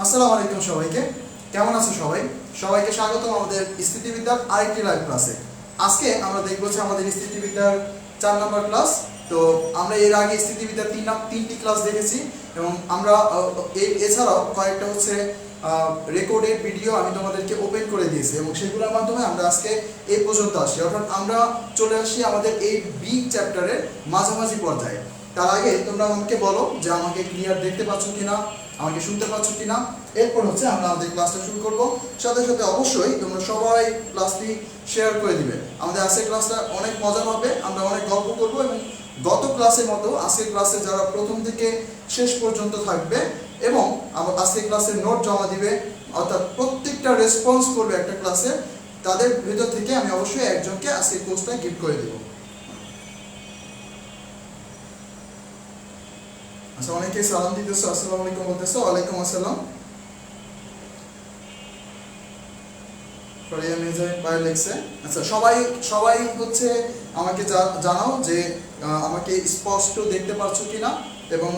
আসসালামু আলাইকুম সবাইকে। কেমন আছো সবাই? সবাইকে স্বাগতম আমাদের স্থিতিবিদ্যার আরেকটি লাইভ ক্লাসে। আজকে আমরা দেখব যে আমাদের স্থিতিবিদ্যার 4 নম্বর ক্লাস। তো আমরা এর আগে স্থিতিবিদ্যার তিনটি ক্লাস দেখেছি এবং আমরা এছাড়াও কয়েকটা রেকর্ডেড ভিডিও আমি তোমাদেরকে ওপেন করে দিয়েছি এবং সেগুলোর মাধ্যমে আমরা আজকে এই পর্যন্ত আসি, অর্থাৎ আমরা চলে আসি আমাদের এই বি চ্যাপ্টারের মাঝামাঝি পর্যায়ে। তার আগে তোমরা আমাকে বলো যে আমাকে ক্লিয়ার দেখতে পাচ্ছ কিনা, আমাকে শুনতে পাচ্ছ কিনা। এরপর আমরা আমাদের ক্লাসটা শুরু করব। সাথে সাথে অবশ্যই তোমরা সবাই ক্লাসটি শেয়ার করে দিবে। আমাদের আজকের ক্লাসটা অনেক মজার হবে, আমরা অনেক গল্প করব এবং গত ক্লাসের মতো আজকের ক্লাসে যারা প্রথম থেকে শেষ পর্যন্ত থাকবে এবং আজকের ক্লাসের নোট জমা দিবে, অর্থাৎ প্রত্যেকটা রেসপন্স করবে একটা ক্লাসে, তাদের ভিতর থেকে আমি অবশ্যই একজনকে আজকের কোর্সটা গিফট করে দেব। আচ্ছা, অনেকে সালাম দিতেছো, আসসালামু আলাইকুম বলতেছো। ওয়ালাইকুম আসসালাম। আচ্ছা, সবাই আমাকে জানাও যে আমাকে স্পষ্ট দেখতে পাচ্ছ কিনা এবং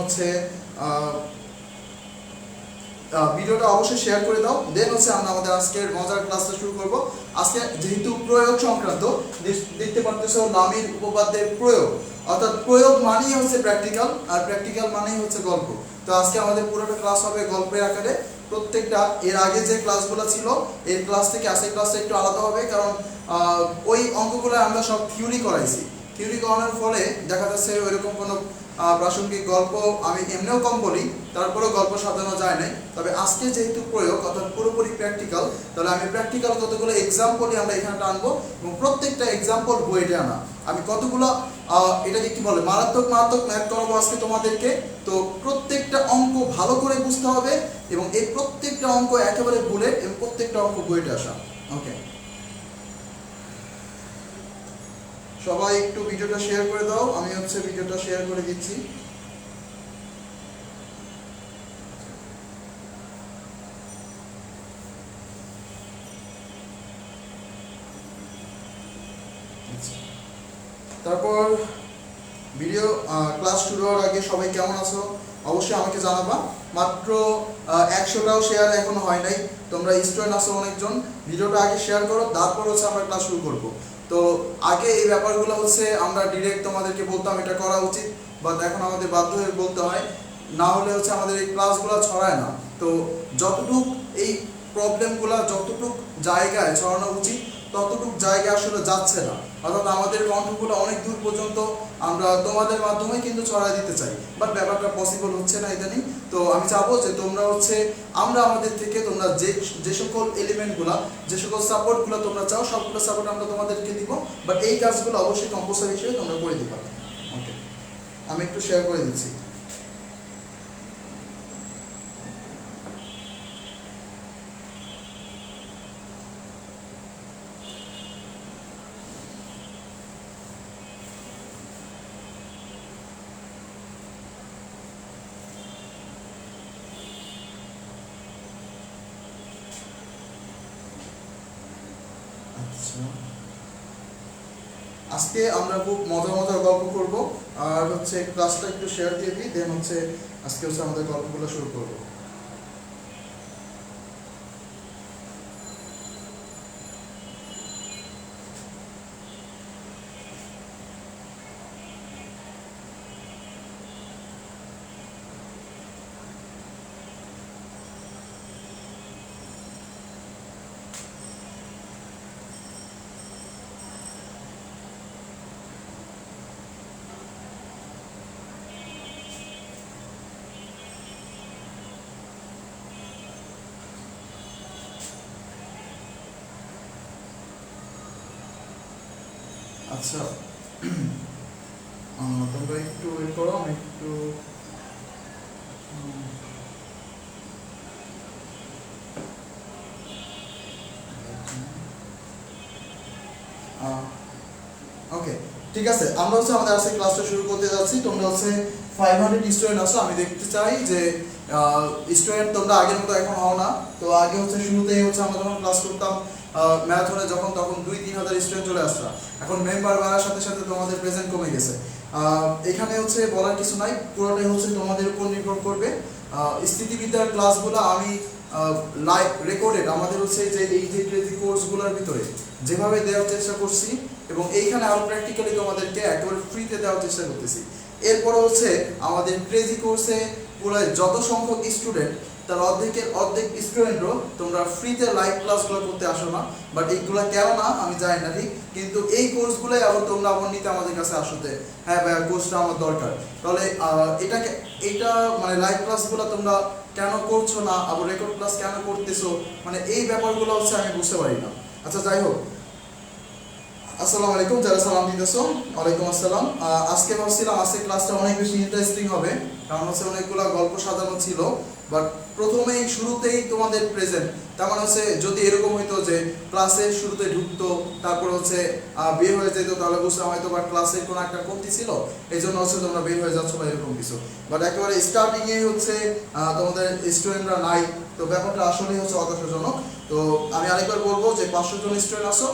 ভিডিওটা অবশ্যই শেয়ার করে দাও। দেন আমরা আমাদের আজকের মজার ক্লাসটা শুরু করব। আজকে যেহেতু প্রয়োগ সংক্রান্ত, দেখতে পারতেছো নামের উপপাদ্যের প্রয়োগ, অর্থাৎ প্রয়োগ মানেই প্র্যাকটিক্যাল, আর প্র্যাকটিক্যাল মানেই গল্প। তো আজকে আমাদের পুরোটা ক্লাস হবে গল্পের আকারে। প্রত্যেকটা এর আগে যে ক্লাসগুলো ছিল এই ক্লাস থেকে আজকের ক্লাসটা একটু আলাদা হবে, কারণ ওই অঙ্কগুলো আমরা সব থিওরি করাইছি। থিওরি করানোর ফলে দেখা যাচ্ছে ওইরকম কোনো প্রাসঙ্গিক গল্প আমি এমনিও কম বলি, তারপরেও গল্প সাজানো যায় নাই। তবে আজকে যেহেতু প্রয়োগ অর্থাৎ পুরোপুরি প্র্যাকটিক্যাল, তাহলে আমি প্র্যাকটিক্যাল কতগুলো এক্সাম্পলই আমরা এখানে টানবো এবং প্রত্যেকটা এক্সাম্পল বইতে আনা। আমি কতগুলো এটাকে কি বলে মারাত্মক ম্যাথ করাবো আজকে তোমাদেরকে। তো প্রত্যেকটা অঙ্ক ভালো করে বুঝতে হবে এবং এই প্রত্যেকটা অঙ্ক একেবারে বুলেট এবং প্রত্যেকটা অঙ্ক বইতে আসা। ওকে, সবাই একটু ভিডিওটা শেয়ার করে দাও। আমি ভিডিওটা শেয়ার করে দিচ্ছি। তারপর ভিডিও ক্লাস শুরু হওয়ার আগে সবাই কেমন আছো অবশ্যই আমাকে জানাবা। মাত্র 100টাও শেয়ার এখনো হয় নাই। তোমরা স্টুডেন্ট আছো অনেকজন, ভিডিওটা আগে শেয়ার করো, তারপর আমরা ক্লাস শুরু করব। তো আগে এই ব্যাপারগুলো আমরা ডিরেক্ট তোমাদেরকে বলতাম এটা করা উচিত, বাট এখন আমাদের বাধ্য হয়ে বলতে হয়, না হলে আমাদের এই ক্লাসগুলো ছড়ায় না। তো যতটুক এই প্রবলেমগুলো যতটুক জায়গায় ছড়ানো উচিত ততটুক জায়গায় আসলে যাচ্ছে না, অর্থাৎ আমাদের কন্ঠগুলো অনেক দূর পর্যন্ত আমরা তোমাদের মাধ্যমে কিন্তু ছড়াই দিতে চাই, বাট ব্যাপারটা পসিবল হচ্ছে না ইদানিং। তো আমি চাবো যে তোমরা আমরা আমাদের থেকে তোমরা যে সকল এলিমেন্টগুলো, যে সকল সাপোর্টগুলো তোমরা চাও সবগুলো সাপোর্ট আমরা তোমাদেরকে দিব, বাট এই কাজগুলো অবশ্যই কম্পালসারি হিসেবে তোমরা করে দিবা। ওকে, আমি একটু শেয়ার করে দিচ্ছি। আজকে আমরা খুব মজার গল্প করব, আর ক্লাসটা একটু শেয়ার দিয়ে দিই, দেন আজকে আমাদের গল্পগুলো শুরু করব। আচ্ছা, তোমরা একটু ওয়েট করো, আমি একটু ওকে, ঠিক আছে। আমরা আমাদের আজকে ক্লাসটা শুরু করতে যাচ্ছি। তোমরা 500 স্টুডেন্ট আছো। আমি দেখতে চাই যে স্টুডেন্ট তোমরা আগের মতো এখন হও না। তো আগে শুরুতেই আমরা যখন ক্লাস করতাম ম্যারাথনে, তখন 2-3 হাজার স্টুডেন্ট চলে আসতো। এখন মেম্বার বাড়ার সাথে সাথে তোমাদের প্রেজেন্ট কমে গেছে। এখানে বলার কিছু নাই, পুরোটাই তোমাদের উপর নির্ভর করবে। স্থিতিবিদ্যার ক্লাসগুলো আমি লাইভ রেকর্ডেড আমাদের হচ্ছে যে এই যে ক্রেজি কোর্সগুলোর ভিতরে যেভাবে দেওয়ার চেষ্টা করছি এবং এইখানে আরও প্র্যাকটিক্যালি তোমাদেরকে একেবারে ফ্রিতে দেওয়ার চেষ্টা করতেছি। এরপরে হচ্ছে আমাদের ক্রেজি কোর্সে পুরো যত সংখ্যক স্টুডেন্ট তার অর্ধেক স্টুডেন্টও তোমরা ফ্রিতে লাইভ ক্লাসগুলো করতে আসো না, বাট এইগুলো কেন না আমি জানি না ঠিক, কিন্তু এই কোর্সগুলোই আবার তোমরা আবার নিতে আমাদের কাছে আসতে, হ্যাঁ ভাইয়া কোর্সটা আমার দরকার। তাহলে এইটা মানে লাইভ ক্লাসগুলো তোমরা কেন করছো না, আবার রেকর্ড ক্লাস কেন করতেছো, মানে এই ব্যাপারগুলো হচ্ছে আমি বুঝতে পারি না। আচ্ছা যাই হোক, আসসালামু আলাইকুম, যারা সালাম দিতেছো ওয়ালাইকুম আসসালাম। আজকে ভাবছিলাম আজকে ক্লাসটা অনেক বেশি ইন্টারেস্টিং হবে, কারণ হচ্ছে অনেকগুলো গল্প সাজানো ছিল, বাট প্রথমেই শুরুতেই তোমাদের প্রেজেন্ট, তার মানে হচ্ছে যদি এরকম হইতো যে ক্লাসের শুরুতে ঢুকতো তারপর হচ্ছে বের হয়ে যেত, তাহলে বুঝলাম হয়তো বা ক্লাসের কোনো একটা কমতি ছিল, এই জন্য হচ্ছে তোমরা বের হয়ে যাচ্ছ বা এরকম কিছু, বাট একেবারে স্টার্টিংয়ে হচ্ছে তোমাদের স্টুডেন্টরা নাই, তো ব্যাপারটা আসলেই হচ্ছে হতাশাজনক। তো আমি আরেকবার বলবো যে 500 জন স্টুডেন্ট আসো,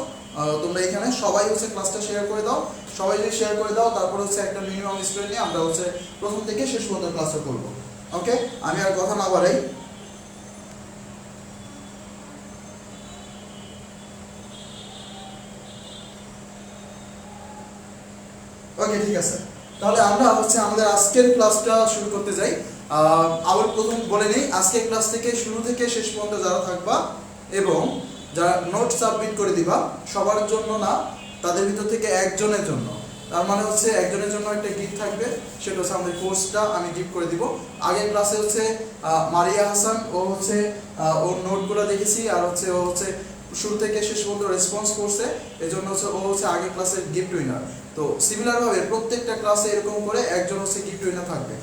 তোমরা এখানে সবাই হচ্ছে ক্লাসটা শেয়ার করে দাও, সবাই যদি শেয়ার করে দাও তারপর হচ্ছে একটা মিনিমাম স্টুডেন্ট নিয়ে আমরা হচ্ছে প্রথম থেকে শেষ পর্যন্ত ক্লাসটা করবো। ওকে, আমি আর কথা না বাড়াই, ওকে ঠিক আছে, তাহলে আমরা হচ্ছে আমাদের আজকের ক্লাসটা শুরু করতে যাই। আবার প্রথম বলে নেই, আজকের ক্লাস থেকে শুরু থেকে শেষ পর্যন্ত যারা থাকবা এবং যারা নোট সাবমিট করে দিবা সবার জন্য না, তাদের ভিতর থেকে একজনের জন্য, তার মানে হচ্ছে একজনের জন্য একটা গিফট থাকবে, সেটা হচ্ছে আমাদের কোর্সটা আমি গিফট করে দিব। আগের ক্লাসে হচ্ছে মারিয়া হাসান, ও হচ্ছে ওর নোটগুলো দেখেছি আর হচ্ছে ও হচ্ছে শুরু থেকে শেষ পর্যন্ত রেসপন্স করছে, এজন্য হচ্ছে ও হচ্ছে আগের ক্লাসের গিফট উইনার। তো সিমিলারভাবে প্রত্যেকটা ক্লাসে এরকম করে একজন হচ্ছে গিফট উইনার থাকবে।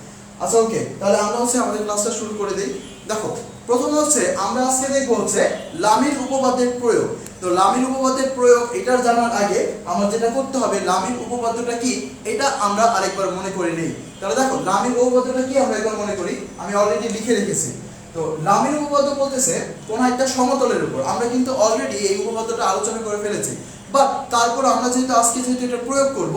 আচ্ছা ওকে, তাহলে আমরা হচ্ছে আমাদের ক্লাসটা শুরু করে দিই। দেখো প্রথমে হচ্ছে আমরা আজকে দেখবো হচ্ছে লামির উপপাদ্যের প্রয়োগ। তো লামির উপপাদ্যের প্রয়োগ এটার জানার আগে আমার যেটা করতে হবে, লামির উপপাদ্যটা কি এটা আমরা আরেকবার মনে করে নিই। তাহলে দেখো লামির উপপাদ্যটা কি আমরা একবার মনে করি, আমি অলরেডি লিখে রেখেছি। তো লামির উপপাদ্য বলতেছে কোন একটা সমতলের উপর, আমরা কিন্তু অলরেডি এই উপপাদ্যটা আলোচনা করে ফেলেছি, বাট তারপর আমরা যেহেতু আজকে এটা প্রয়োগ করব,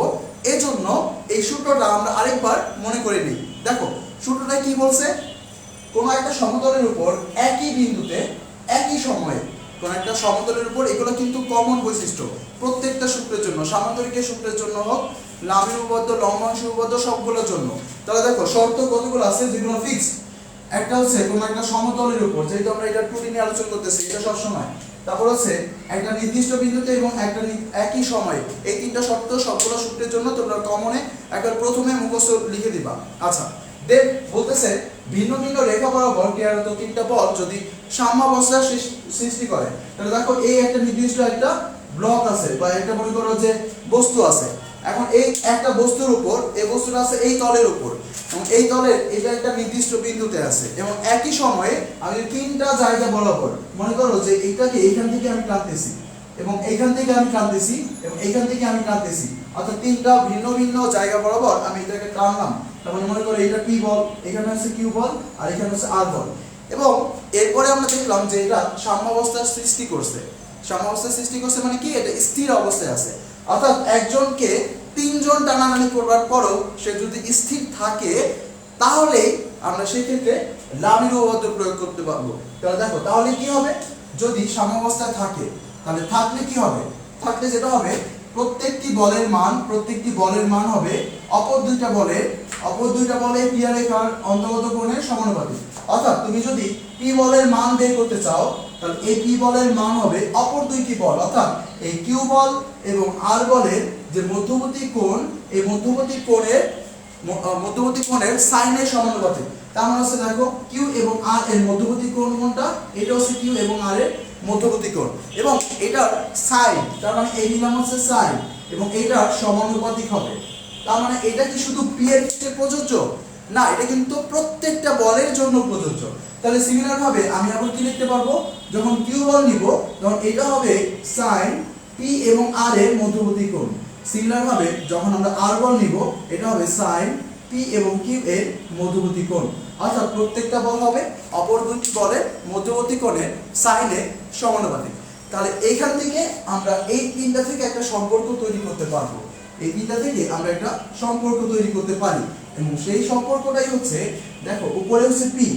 এজন্য এই সূত্রটা আমরা আরেকবার মনে করে নিই। দেখো সূত্রটা কি বলছে, কোন একটা সমতলের উপর একই বিন্দুতে একই সময়ে, কোন একটা সমতলের উপর, এগুলো কিন্তু কমন বৈশিষ্ট্য প্রত্যেকটা সূত্রের জন্য, সামান্তরিকের সূত্রের জন্য হোক, লামির উপপাদ্য, লম্বাংশ উপপাদ্য, সবগুলোর জন্য। তাহলে দেখো শর্ত কতগুলো আছে যেগুলো ফিক্সড। একটা হচ্ছে কোন একটা সমতলের উপর, যেহেতু আমরা এটা 2D নিয়ে আলোচনা করতেছি এটা সব সময়, তারপর হচ্ছে একটা নির্দিষ্ট বিন্দুতে এবং একটা একই সময়ে, এই তিনটা শর্ত সবগুলো সূত্রের জন্য তোমরা কমনে একবার প্রথমে মুখস্থ লিখে দিবা। আচ্ছা দেন বলতেছে ভিন্ন ভিন্ন রেখা বরাবর ক্রিয়ারত তিনটা বল যদি সাম্যাবস্থা সৃষ্টি করে, তাহলে দেখো এই একটা নির্দিষ্ট একটা ব্লক আছে বা একটা মনে করো যে বস্তু আছে, এখন এই একটা বস্তুর উপর, এই বস্তুটা আছে এই তলের উপর এবং এই তলের এটা একটা নির্দিষ্ট বিন্দুতে আছে, এবং একই সময়ে আমি তিনটা জায়গা বরাবর মনে করো যে এইটাকে এইখান থেকে আমি টানতেছি এবং এইখান থেকে আমি টানতেছি এবং এইখান থেকে আমি টানতেছি, অর্থাৎ তিনটা ভিন্ন ভিন্ন জায়গা বরাবর আমি এটাকে টানলাম, তারপর মনে করো এটা পি বল, এখানে হচ্ছে কিউ বল আর এখানে হচ্ছে আর বল, এবং এরপরে আমরা দেখলাম যে এটা সাম্যাবস্থার সৃষ্টি করছে। সাম্যাবস্থার সৃষ্টি করছে মানে কি, এটা স্থির অবস্থায় আছে, অর্থাৎ একজনকে তিনজন টানাটানি করবার পরও সে যদি স্থির থাকে তাহলে আমরা সেই ক্ষেত্রে লামির উপপাদ্য প্রয়োগ করতে পারবো। তাহলে দেখো তাহলে কি হবে, যদি সাম্যাবস্থায় থাকে তাহলে থাকলে কি হবে, থাকলে যেটা হবে প্রত্যেকটি বলের মান হবে অপর দুইটা বলের ক্রিয়া রেখার অন্তর্গত কোণের সমানুপাতিক। অর্থাৎ তুমি যদি পি বলের মান বের করতে চাও তাহলে এই পি বলের মান হবে অপর দুইটি বল, অর্থাৎ এই কিউ বল এবং আর বলের যে মধ্যবর্তী কোণ, এই মধ্যবর্তী কোণের সাইনের সমানুপাতিক। তার মানে হচ্ছে দেখো কিউ এবং আর এর মধ্যবর্তী কোণ কোনটা, এটা হচ্ছে কিউ এবং আর এর মধ্যবর্তী কোণ, এবং এটার সাইন, তার মানে এই নিলাম হচ্ছে সাইন, এবং এটার সমানুপাতিক হবে। তার মানে এটা কি শুধু পি এর ক্ষেত্রে প্রযোজ্য না, এটা কিন্তু প্রত্যেকটা বলের জন্য প্রযোজ্য। তাহলে সিমিলার ভাবে আমি আবার কি লিখতে পারবো, যখন কিউ বল নিব তখন এটা হবে সাইন পি এবং আর এর মধ্যবর্তী কোণ। সিমিলার ভাবে যখন আমরা আর বল নিব এটা হবে সাইন পি এবং কিউ এর মধ্যবর্তী কোণ, অর্থাৎ প্রত্যেকটা বল হবে অপর দুটি বলের মধ্যবর্তী কোণের সাইনে সমানুপাতিক। তাহলে এইখান থেকে আমরা এই তিনটা থেকে একটা সম্পর্ক তৈরি করতে পারবো, এই তিনটা থেকে আমরা একটা সম্পর্ক তৈরি করতে পারি, এবং সেই সম্পর্কটাই হচ্ছে দেখো উপরে হচ্ছে পি,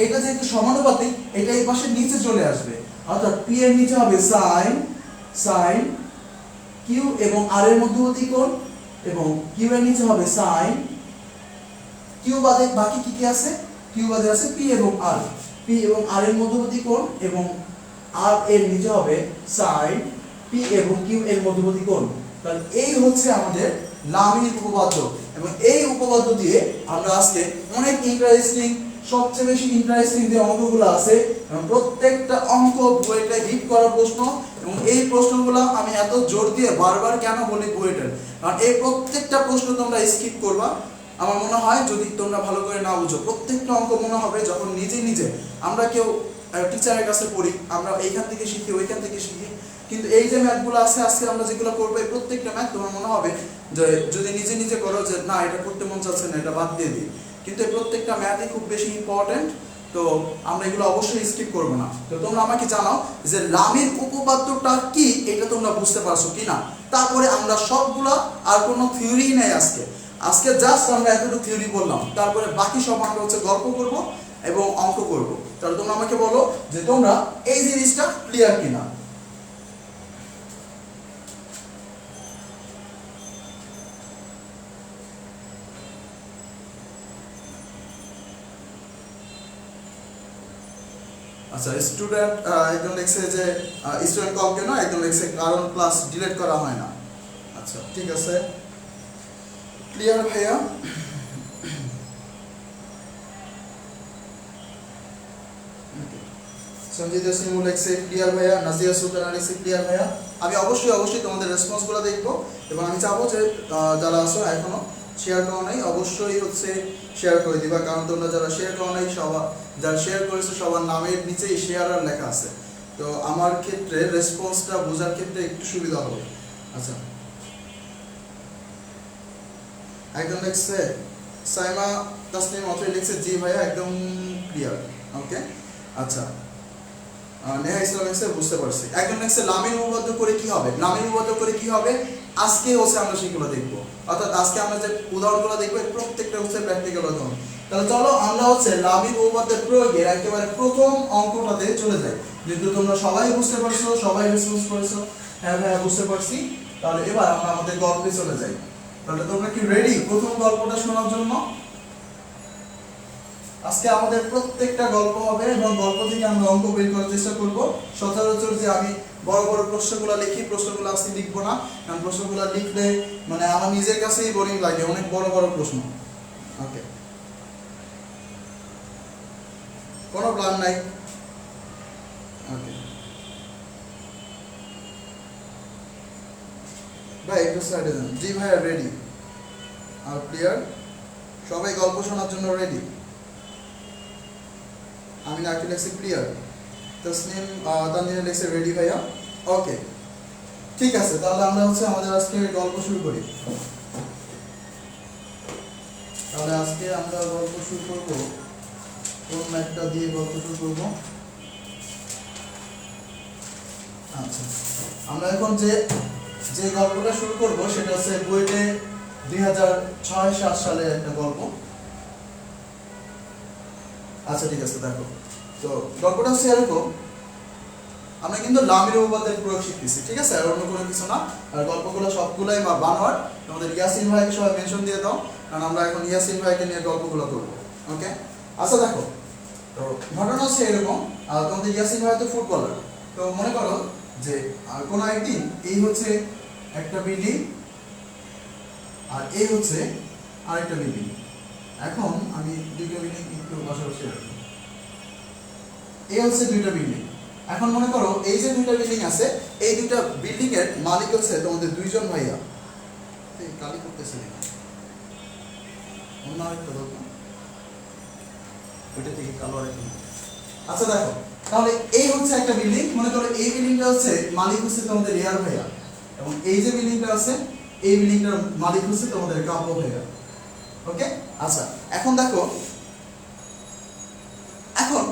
এটা যেহেতু সমানুপাতিক, এটা এই পাশে নিচে চলে আসবে, অর্থাৎ পি এর নিচে হবে সাইন কিউ এবং আর এর মধ্যবর্তী কোণ, এবং কিউ এর নিচে হবে সাইন কিউ বাদে বাকি কি কি আছে, কিউ বাদে আছে পি এবং আর, পি এবং আর এর মধ্যবর্তী কোণ, এবং আর এর নিচে হবে সাইন পি এবং কিউ এর মধ্যবর্তী কোণ। তাহলে এই হচ্ছে আমাদের লামির উপপাদ্য, এবং এই উপপাদ্য দিয়ে আমরা আজকে অনেক ইন্টারেস্টিং, সবচেয়ে বেশি ইন্টারেস্টিং যে অঙ্কগুলো আছে, এবং প্রত্যেকটা অঙ্ক বইটা হিট করা প্রশ্ন, এবং এই প্রশ্নগুলো আমি এত জোর দিয়ে বারবার কেন বলি বইটার, কারণ এই প্রত্যেকটা প্রশ্ন তোমরা স্কিপ করবা। আমার মনে হয় যদি তোমরা ভালো করে না বুঝো, প্রত্যেকটা অঙ্ক মনে হবে যখন নিজে নিজে আমরা কেউ টিচারের কাছে পড়ি, আমরা এইখান থেকে শিখি ওইখান থেকে শিখি, কিন্তু এই যে ম্যাথগুলো আছে আজকে আমরা যেগুলো করবো, এই প্রত্যেকটা ম্যাথ তোমার মনে হবে যে যদি নিজে নিজে করো যে না এটা করতে মন চাচ্ছে না, এটা বাদ দিয়ে দিই, কিন্তু এই প্রত্যেকটা ম্যাথই খুব বেশি ইম্পর্টেন্ট। তো আমরা এগুলো অবশ্যই স্কিপ করবো না। তো তোমরা আমাকে জানাও যে লামির উপপাদ্যটা কি, এটা তোমরা বুঝতে পারছো কিনা। তারপরে আমরা সবগুলা, আর কোনো থিওরি নেই আজকে জাস্ট আমরা এতটুকু থিওরি বললাম, তারপরে বাকি সব আমরা হচ্ছে গল্প করব এবং অঙ্ক করব। তাহলে তোমরা আমাকে বলো যে তোমরা এই জিনিসটা ক্লিয়ার কিনা। আচ্ছা, স্টুডেন্ট একজন লিখছে যে স্টুডেন্ট কল কেন, একজন লিখছে কারণ ক্লাস ডিলিট করা হয় না। আচ্ছা ঠিক আছে, ক্লিয়ার ভাইয়া। সঞ্জিত সিংহ লিখছে ক্লিয়ার ভাইয়া, নাজিয়া সুলতানা লিখছে ক্লিয়ার ভাইয়া। আমি অবশ্যই তোমাদের রেসপন্সগুলো দেখবো, এবং আমি চাবো যে যারা আছো এখনো শেয়ার করা নাই অবশ্যই হচ্ছে শেয়ার করে দিবা, কারণ তোমরা যারা শেয়ার করা নাই সবার, যারা শেয়ার করেছে সবার নামের নিচেই শেয়ার আর লেখা আছে, তো আমার ক্ষেত্রে রেসপন্সটা বোঝার ক্ষেত্রে একটু সুবিধা হবে। আচ্ছা, একজন লিখছে সাইমা তাসনিম অথরি লিখছে জি ভাইয়া একদম ক্লিয়ার, ওকে। আচ্ছা, নেহা ইসলাম লিখছে বুঝতে পারছি। একজন লিখছে লামির উপপাদ্য করে কি হবে, লামির উপপাদ্য করে কি হবে আজকে হচ্ছে আমরা সেগুলো দেখবো, অর্থাৎ আজকে আমরা যে উদাহরণগুলো দেখবো প্রত্যেকটা হচ্ছে প্র্যাকটিক্যাল উদাহরণ। তাহলে চলো আমরা হচ্ছে লামির উপপাদ্যের প্রয়োগের একেবারে প্রথম অঙ্কটাতে চলে যাই। যেহেতু তোমরা সবাই বুঝতে পারছো, সবাই রেসপন্স করেছো, হ্যাঁ ভাইয়া বুঝতে পারছি, তাহলে এবার আমরা আমাদের গল্পে চলে যাই। তাহলে তোমরা কি রেডি প্রথম গল্পটা শোনার জন্য? আজকে আমাদের প্রত্যেকটা গল্প হবে, এবং গল্প থেকে আমরা অঙ্ক বের করার চেষ্টা করব। সচরাচর যে আমি বড় বড় প্রশ্নগুলো লিখি, প্রশ্নগুলো আজকে লিখবো না, কারণ প্রশ্নগুলো লিখলে মানে আমার নিজের কাছেই বোরিং লাগে, অনেক বড় বড় প্রশ্ন। ওকে, কোনো প্ল্যান নাই। ওকে ভাই একটু সাইডে যান। জি ভাইয়া রেডি আর ক্লিয়ার, সবাই গল্প শোনার জন্য রেডি। আমি নাকি লেখছি ক্লিয়ার, তসনিম তানজিনা লেখছে রেডি ভাইয়া, ওকে ঠিক আছে। তাহলে আমরা হচ্ছে আমাদের আজকে গল্প শুরু করি। তাহলে আজকে আমরা গল্প শুরু করব, কোন ম্যাথটা দিয়ে গল্প শুরু করব? আচ্ছা, আমরা এখন যে গল্পটা শুরু করব সেটা হচ্ছে বইতে 2006-07 সালে একটা গল্প। আচ্ছা ঠিক আছে, দেখো তো গল্পটা হচ্ছে এরকম, আমরা কিন্তু লামির উপপাদ্যের প্রয়োগ শিখতেছি, ঠিক আছে, আর অন্য কোনো কিছু না। আর গল্পগুলো সবগুলাই বানোয়াট। আমাদের ইয়াসিন ভাইকে সবাই মেনশন দিয়ে দাও, কারণ আমরা এখন ইয়াসিন ভাইকে নিয়ে গল্পগুলো করবো, ওকে। আচ্ছা দেখো, তো ঘটনা হচ্ছে এরকম, তোমাদের ইয়াসিন ভাই তো ফুটবলার, তো মনে করো যে কোনো একদিন এই হচ্ছে একটা বিল্ডিং, আর এই হচ্ছে আরেকটা বিল্ডিং। এখন আমি দুটো বিল্ডিং একটু পাশাপাশি রাখি, এই হচ্ছে দুইটা বিল্ডিং। এখন মনে করো এই যে দুইটা বিল্ডিং আছে, এই দুইটা বিল্ডিং এর মালিক হচ্ছে তোমাদের দুইজন ভাইয়া। কালি করতেছে অন্য আরেকটা দরকার, ওইটা থেকে কালো আরেকটা। আচ্ছা দেখো, তাহলে এই হচ্ছে একটা বিল্ডিং, মনে করো এই বিল্ডিংটা হচ্ছে মালিক হচ্ছে তোমাদের রিয়ার ভাইয়া, এবং এই যে বিল্ডিংটা আছে এই বিল্ডিংটার মালিক হচ্ছে তোমাদের কাব্য ভাইয়া, ওকে। আচ্ছা এখন দেখো, এখন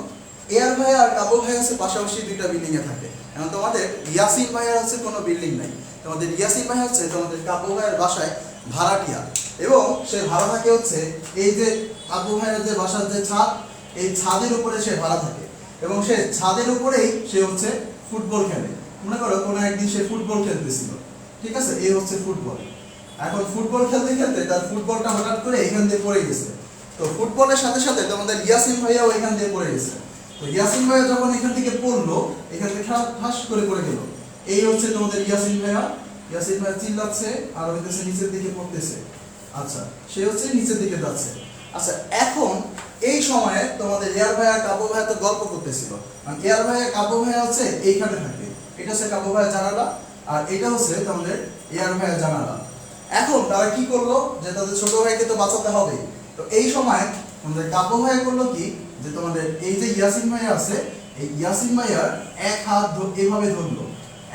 এয়ার ভাইয়া আর কাব্য ভাইয়া হচ্ছে পাশাপাশি দুইটা বিল্ডিং এ থাকে। এখন তোমাদের ইয়াসিন ভাইয়ার হচ্ছে কোনো বিল্ডিং নাই, তোমাদের ইয়াসিন ভাই হচ্ছে তোমাদের কাব্য ভাইয়ের বাসায় ভাড়াটিয়া, এবং সে ভাড়া থাকে হচ্ছে এই যে কাব্য ভাইয়ের যে বাসার যে ছাদ, এই ছাদের উপরে সে ভাড়া থাকে এবং সে ছাদের উপরেই সে হচ্ছে ফুটবল খেলে। মনে করো কোনো একদিন সে ফুটবল খেলতেছিল, ঠিক আছে, এই হচ্ছে ফুটবল। এখন ফুটবল খেলতে খেলতে তার ফুটবলটা হঠাৎ করে এখান দিয়ে পড়ে গেছে। তো ফুটবলের সাথে সাথে তোমাদের ইয়াসিন ভাইয়াও এখান দিয়ে পড়ে গেছে। তো ইয়াসিন ভাইয়া যখন এখান থেকে পড়লো, এখান থেকে ঠাস করে পড়ে গেল। এই হচ্ছে তোমাদের ইয়াসিন ভাইয়া। ইয়াসিন ভাইয়া চিল্লাচ্ছে আর হইতেছে নিচের দিকে পড়তেছে। আচ্ছা, সে হচ্ছে নিচের দিকে যাচ্ছে। আচ্ছা, এখন এই সময়ে তোমাদের এয়ার ভাইয়া কাবু ভাইয়া তো গল্প করতেছিল। আর এয়ার ভাইয়া কাবু ভাইয়া হচ্ছে এইখানে থাকে। এটা হচ্ছে কাবু ভাইয়া জানালা আর এটা হচ্ছে তোমাদের এয়ার ভাইয়া জানালা। এখন তারা কি করলো, যে তাদের ছোট ভাইকে তো বাঁচাতে হবে। তো এই সময় তোমাদের কাবু ভাইয়া করলো কি, যে তোমাদের এই যে ইয়াসিন ভাইয়া আছে, এই ইয়াসিন ভাইয়ার এক হাত এভাবে ধরলো,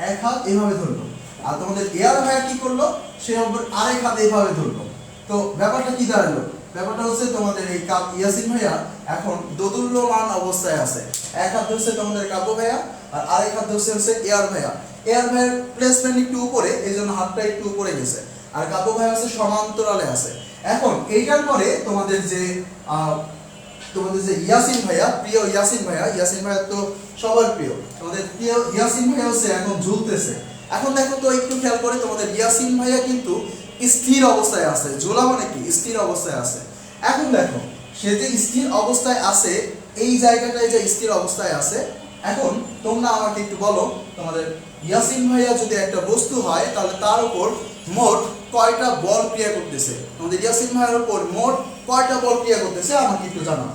এক হাত এভাবে ধরলো। আর তোমাদের এয়ার ভাইয়া কি করলো, সে আরেক হাত এইভাবে ধরলো। তো ব্যাপারটা কি দাঁড়ালো, ব্যাপারটা হচ্ছে তোমাদের এই ইয়াসিন ভাইয়া এখন দোদুল্যমান অবস্থায় আছে। এক হাত ধরছে তোমাদের কাবু ভাইয়া আর আরেক হাত ধরছে হচ্ছে এয়ার ভাইয়া। এয়ার ভাইয়ার প্লেসমেন্ট একটু উপরে, এই জন্য হাতটা একটু উপরে গেছে। আর কাবু ভাইয়া হচ্ছে সমান্তরালে আছে। এখন এইটার পরে তোমাদের যে ইয়াসিন ভাইয়া, প্রিয় ইয়াসিন ভাইয়া, ইয়াসিন ভাইয়া তো সবার প্রিয়, তোমাদের প্রিয় ইয়াসিন ভাইয়া হচ্ছে এখন ঝুলতেছে। এখন দেখো তো একটু খেয়াল করে, তোমাদের ইয়াসিন ভাইয়া কিন্তু স্থির অবস্থায় আছে। ঝোলা মানে কি, স্থির অবস্থায় আছে। এখন দেখো সে যে স্থির অবস্থায় আছে, এই জায়গাটায় যে স্থির অবস্থায় আছে, এখন তোমরা আমাকে একটু বলো, তোমাদের ইয়াসিন ভাইয়া যদি একটা বস্তু হয় তাহলে তার উপর মোট কয়টা বল ক্রিয়া করতেছে? তোমাদের ইয়াসিন ভাইয়ার উপর মোট কয়টা বল ক্রিয়া করতেছে আমাকে একটু জানাও।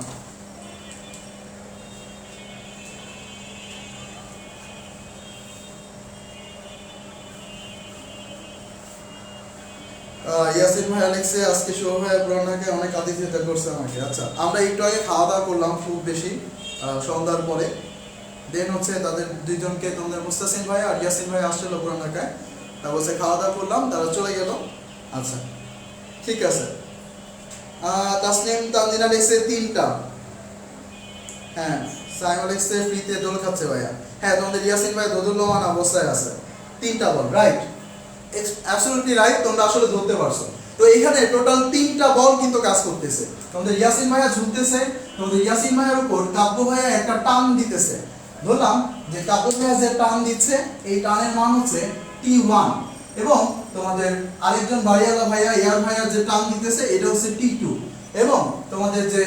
ইয়াসিন ভাই আলেক্সে আজকে শুভ ভাই ব্রনাকে অনেক আতিথ্যতা করছে আমাকে। আচ্ছা, আমরা একটু আগে খাওয়া দাওয়া করলাম খুব বেশি সন্ধ্যার পরে। দেন হচ্ছে তাদের দুইজনকে, তোমাদের মুস্তাসিন ভাই আর ইয়াসিন ভাই আসছিল ব্রনাকায়, তা বলছে খাওয়া দাওয়া করলাম, তারা চলে গেল। আচ্ছা, ঠিক আছে। তাসনিম তানজিনা লিখছে 3টা। হ্যাঁ, সাইমা লিখছে ফ্রিতে দোল খাচ্ছে ভাইয়া। হ্যাঁ, তোমাদের ইয়াসিন ভাই দোদুল্যমান অবস্থায় আছে। 3টা বল, রাইট, অ্যাবসলিউটলি রাইট, তোমরা আসলে ধরতে পারছো। তো এখানে টোটাল 3টা বল কিন্তু কাজ করতেছে। তোমাদের ইয়াসিন ভাইয়া ঝুলতেছে, তোমাদের ইয়াসিন ভাইয়ার উপর কাব্য ভাইয়া একটা টান দিতেছে। ধরলাম যে কাব্য ভাইয়া যে টান দিচ্ছে, এই টানের মান হচ্ছে T1, এবং তোমাদের আরেকজন বাড়িওয়ালা ভাইয়া এয়ার ভাইয়া যে টান দিতেছে এটা হচ্ছে T2, এবং তোমাদের যে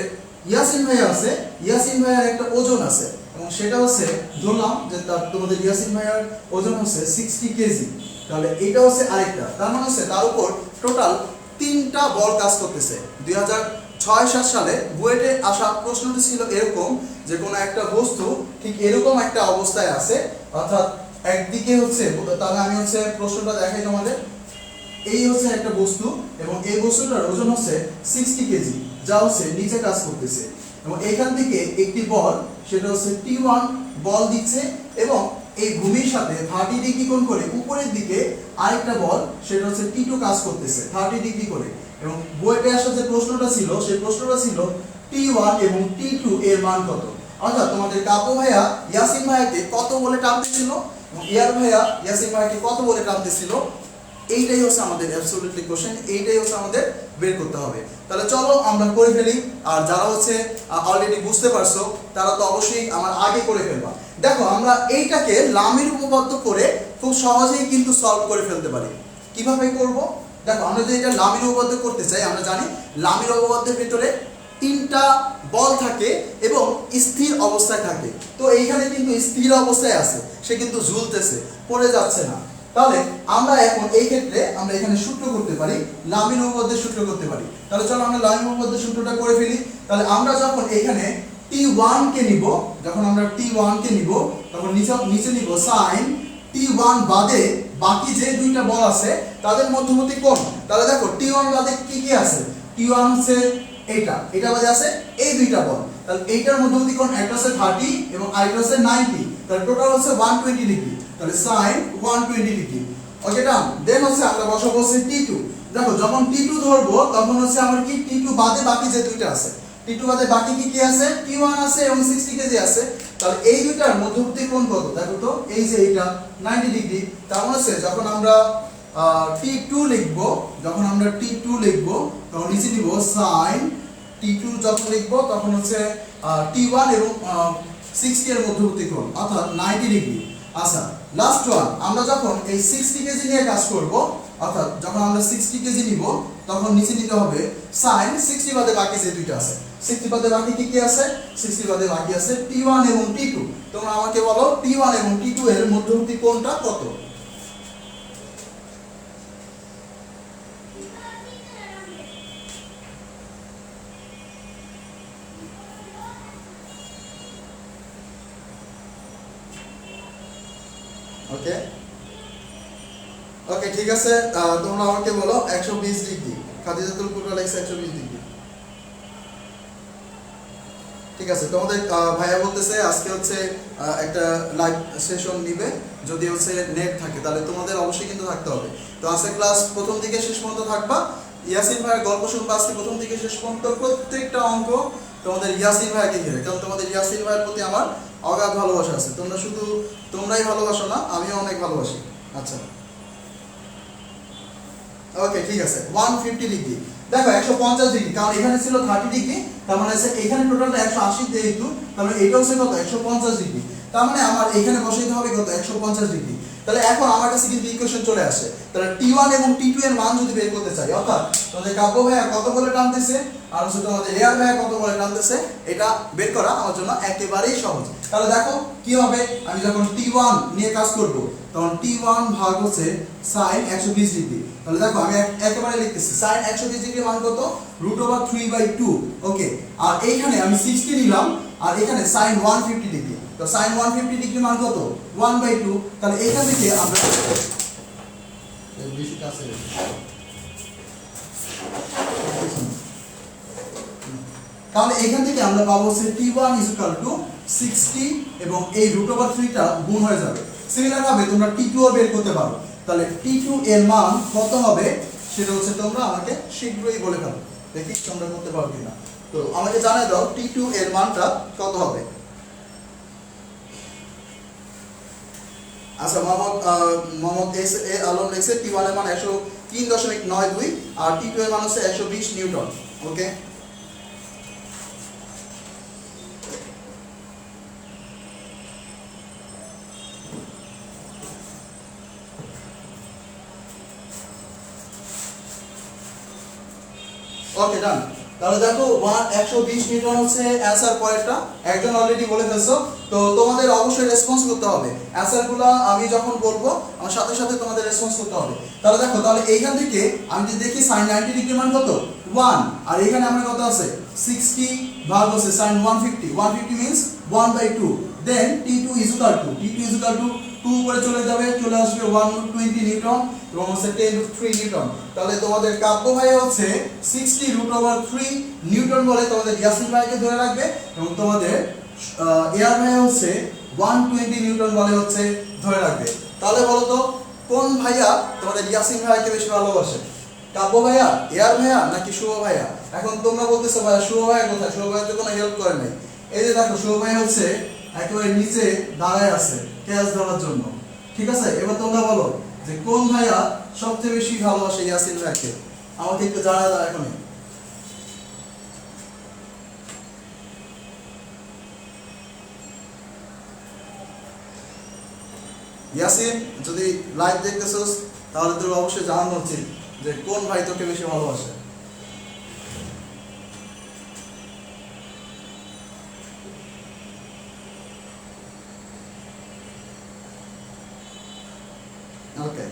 ইয়াসিন ভাইয়া আছে, ইয়াসিন ভাইয়ার একটা ওজন আছে, এবং সেটা হচ্ছে ধরলাম যে তোমাদের ইয়াসিন ভাইয়ার ওজন হচ্ছে 60 কেজি। তাহলে এটা হচ্ছে আরেকটা, তার মানে হচ্ছে তার উপর টোটাল 3টা বল কাজ করতেছে। 2006-07 সালে বুয়েটে আসা প্রশ্নটি ছিল এরকম, যে কোনো একটা বস্তু ঠিক এরকম একটা অবস্থায় আছে, অর্থাৎ একদিকে হচ্ছে, তাহলে আমি হচ্ছে প্রশ্নটা দেখাই তোমাদের। এই হচ্ছে একটা বস্তু এবং এই বস্তুটার ওজন হচ্ছে 60 কেজি, যা হচ্ছে নিচে কাজ করতেছে, এবং এইখান থেকে একটি বল, সেটা হচ্ছে T1 বল দিচ্ছে, এবং এই ভূমির সাথে 30 ডিগ্রি কোণ করে উপরের দিকে আরেকটা বল, সেটা হচ্ছে T2 কাজ করতেছে 30 ডিগ্রি করে। এবং বইতে আসা যে প্রশ্নটা ছিল, সেই প্রশ্নটা ছিল T1 এবং T2 এর মান কত। অর্থাৎ তোমাদের কাব্য ভাইয়া ইয়াসিন ভাইয়াকে কত বলে টানতেছিল এবং এয়ার ভাইয়া ইয়াসিন ভাইয়াকে কত বলে টানতেছিল, এইটাই হচ্ছে আমাদের অ্যাবসলিউটলি কোশ্চেন, এইটাই হচ্ছে আমাদের বের করতে হবে। তাহলে চলো আমরা করে ফেলি। আর যারা হচ্ছে অলরেডি বুঝতে পারছো তারা তো অবশ্যই আমার আগে করে ফেলবা। দেখো, আমরা এইটাকে লামির উপপাদ্য করে খুব সহজেই কিন্তু সলভ করে ফেলতে পারি। কিভাবে করব? দেখো, আমরা যদি এটা লামির উপপাদ্য করতে চাই, আমরা জানি লামির উপপাদ্যের ভিতরে 3টা বল থাকে এবং স্থির অবস্থায় থাকে। তো এইখানে কিন্তু স্থির অবস্থায় আছে, সে কিন্তু ঝুলতেছে, পড়ে যাচ্ছে না। তাহলে আমরা এখন এই ক্ষেত্রে আমরা এখানে সূত্র করতে পারি, লামির উপপাদ্যের সূত্র করতে পারি। তাহলে চলো আমরা লামির উপপাদ্যের সূত্রটা করে ফেলি। তাহলে আমরা যখন এখানে T1 কে নিব, যখন আমরা T1 কে নিব, তখন নিচে নিব sin T1 বাদে বাকি যে 2টা বল আছে তাদের মধ্যবর্তী কোণ। তাহলে দেখো T1 বাদে কি কি আছে? T1 হচ্ছে এটা বাদে আছে এই 2টা বল। তাহলে এইটার মধ্যবর্তী কোণ একটা হচ্ছে 30 এবং আরেকটা হচ্ছে 90। তাহলে টোটাল হচ্ছে 120 ডিগ্রি। তাহলে sin 120 ডিগ্রি। ওকে, ডান। দেন হচ্ছে আমরা বসাবো হচ্ছে T2। দেখো, যখন T2 ধরবো তখন হচ্ছে আমার কি T2 বাদে বাকি যে 2টা আছে, T2 বাদে বাকি কি কি আছে? T1 আছে এবং 60 কেজি আছে। তাহলে এই দুইটার মধ্যবর্তী কোণ কত? দেখো তো, এই যে এটা 90 ডিগ্রি। তার মানে হচ্ছে যখন আমরা T2 লিখব, তখন নিচে নিব sin T T2 যখন লিখবো তখন হচ্ছে T1 এবং 60 এর মধ্যবর্তী কোণ অর্থাৎ 90 ডিগ্রি। আচ্ছা লাস্ট ওয়ান, আমরা যখন এই 60 কেজি নিয়ে কাজ করব অর্থাৎ যখন আমরা 60 কেজি নিব তখন নিচে নিতে হবে sin 60 বাদে বাকি যে দুইটা আছে, 60 বাদে বাকি কি কি আছে, 60 বাদে বাকি আছে T1 এবং T2। তোমরা আমাকে বলো T1 এবং T2 এর মধ্যবর্তী কোণটা কত? ওকে ওকে ঠিক আছে, তোমরা আমাকে বলো 120 ডিগ্রি। খাদিজাতুল কুবরা লেখছে 120 ডিগ্রি। ঠিক আছে, তোমাদের ভাইয়া বলতেছে আজকে হচ্ছে একটা লাইভ সেশন নিবে, যদি হচ্ছে নেট থাকে তাহলে তোমাদের অবশ্যই কিন্তু থাকতে হবে। তো আজকে ক্লাস প্রথম থেকে শেষ পর্যন্ত থাকবা। ইয়াসিন ভাইয়ের গল্প শুনবা আজকে প্রথম থেকে শেষ পর্যন্ত, প্রত্যেকটা অঙ্ক তোমাদের ইয়াসিন ভাইকে ঘিরে, কারণ তোমাদের ইয়াসিন ভাইয়ের প্রতি আমার অগাধ ভালোবাসা আছে। তোমরা শুধু তোমরাই ভালোবাসো না, আমিও অনেক ভালোবাসি। আচ্ছা ওকে ঠিক আছে, 150 ডিগ্রি দেখো 150 ডিগ্রি, কারণ এখানে ছিল 30 ডিগ্রি, তার মানে আছে এখানে টোটালটা 180 যেহেতু, তার মানে এটা হচ্ছে কত 150 ডিগ্রি, তার মানে আমার এখানে বসাইতে হবে কত 150 ডিগ্রি। তাহলে এখন আমার কাছে কিন্তু ইকুয়েশন চলে আসে, তাহলে T1 এবং T2 এর মান যদি বের করতে চাই, অর্থাৎ তোমাদের কাব্য ভাইয়া কত বলে টানতেছে আর হচ্ছে তোমাদের এআর ভাইয়া কত বলে টানতেছে, এটা বের করা আমার জন্য একেবারেই সহজ। তাহলে দেখো কি হবে, আমি যখন T1 নিয়ে কাজ করব তখন T1 ভাগ হচ্ছে sin 120 ডিগ্রি। তাহলে দেখো আমি একেবারে লিখতেছি sin 120 ডিগ্রি মান কত √3/2। ওকে, আর এইখানে আমি 60 নিলাম আর এখানে sin 150 ডিগ্রি, তো sin 150 ডিগ্রি মান কত 1/2। তাহলে এখান থেকে আমরা বেশি কাছে তাহলে এখান থেকে আমরা পাবো হচ্ছে T1 60 এবং এই √3 টা গুণ হয়ে যাবে। সিমিলার ভাবে তোমরা T2 ও বের করতে পারো, তাহলে T2 এর মান কত হবে সেটা হচ্ছে তোমরা আমাকে শীঘ্রই বলে ফেলো, দেখি তোমরা করতে পারো কিনা। তো আমাকে জানাই দাও T2 এর মানটা কত হবে। আচ্ছা মোহাম্মদ এস এ আলম লিখছে T1 এর মান 103.92 আর T2 এর মান হচ্ছে 120 নিউটন। ওকে ওকে ডান। তাহলে দেখো 120 নিউটন হচ্ছে অ্যানসার পরেরটা, একজন অলরেডি বলে ফেলছো, তো তোমাদের অবশ্যই রেসপন্স করতে হবে। অ্যানসারগুলো আমি যখন বলবো আমার সাথে সাথে তোমাদের রেসপন্স করতে হবে। তাহলে দেখো, তাহলে এইখান থেকে আমি যদি দেখি sin 90 ডিগ্রি মান কত 1, আর এখানে আমার কত আছে 60 ভাগ হচ্ছে sin 150, 150 মিন্স 1/2, দেন T2 2 করে চলে যাবে, চলে আসবে 120 নিউটন এবং হচ্ছে 10√3 নিউটন। তাহলে তোমাদের কাব্য ভাই হচ্ছে 60√3 নিউটন বলে তোমাদের ইয়াসিন ভাইকে ধরে রাখবে, এবং তোমাদের এআর ভাই হচ্ছে 120 নিউটন বলে হচ্ছে ধরে রাখবে। তাহলে বলো তো কোন ভাইয়া তোমাদের ইয়াসিন ভাইকে বেশি ভালোবাসে, কাব্য ভাইয়া, এআর ভাইয়া নাকি শুভ ভাইয়া? এখন তোমরা বলতেছো ভাইয়া শুভ ভাইয়া কোথায়, শুভ ভাইয়া তো কোনো হেল্প করে নাই। এই যে দেখো শুভ ভাই হচ্ছে একেবারে নিচে দাঁড়ায় আছে ক্যাচ ধরার জন্য। ঠিক আছে, এবার তোমরা বলো যে কোন ভাইয়া সবচেয়ে বেশি ভালোবাসে ইয়াসিন ভাইকে, আমাকে একটু জানা দাও এখনই। ইয়াসিন যদি লাইভ দেখতেছস তাহলে তোর অবশ্যই জানানো উচিত যে কোন ভাই তোকে বেশি ভালোবাসে। ওকে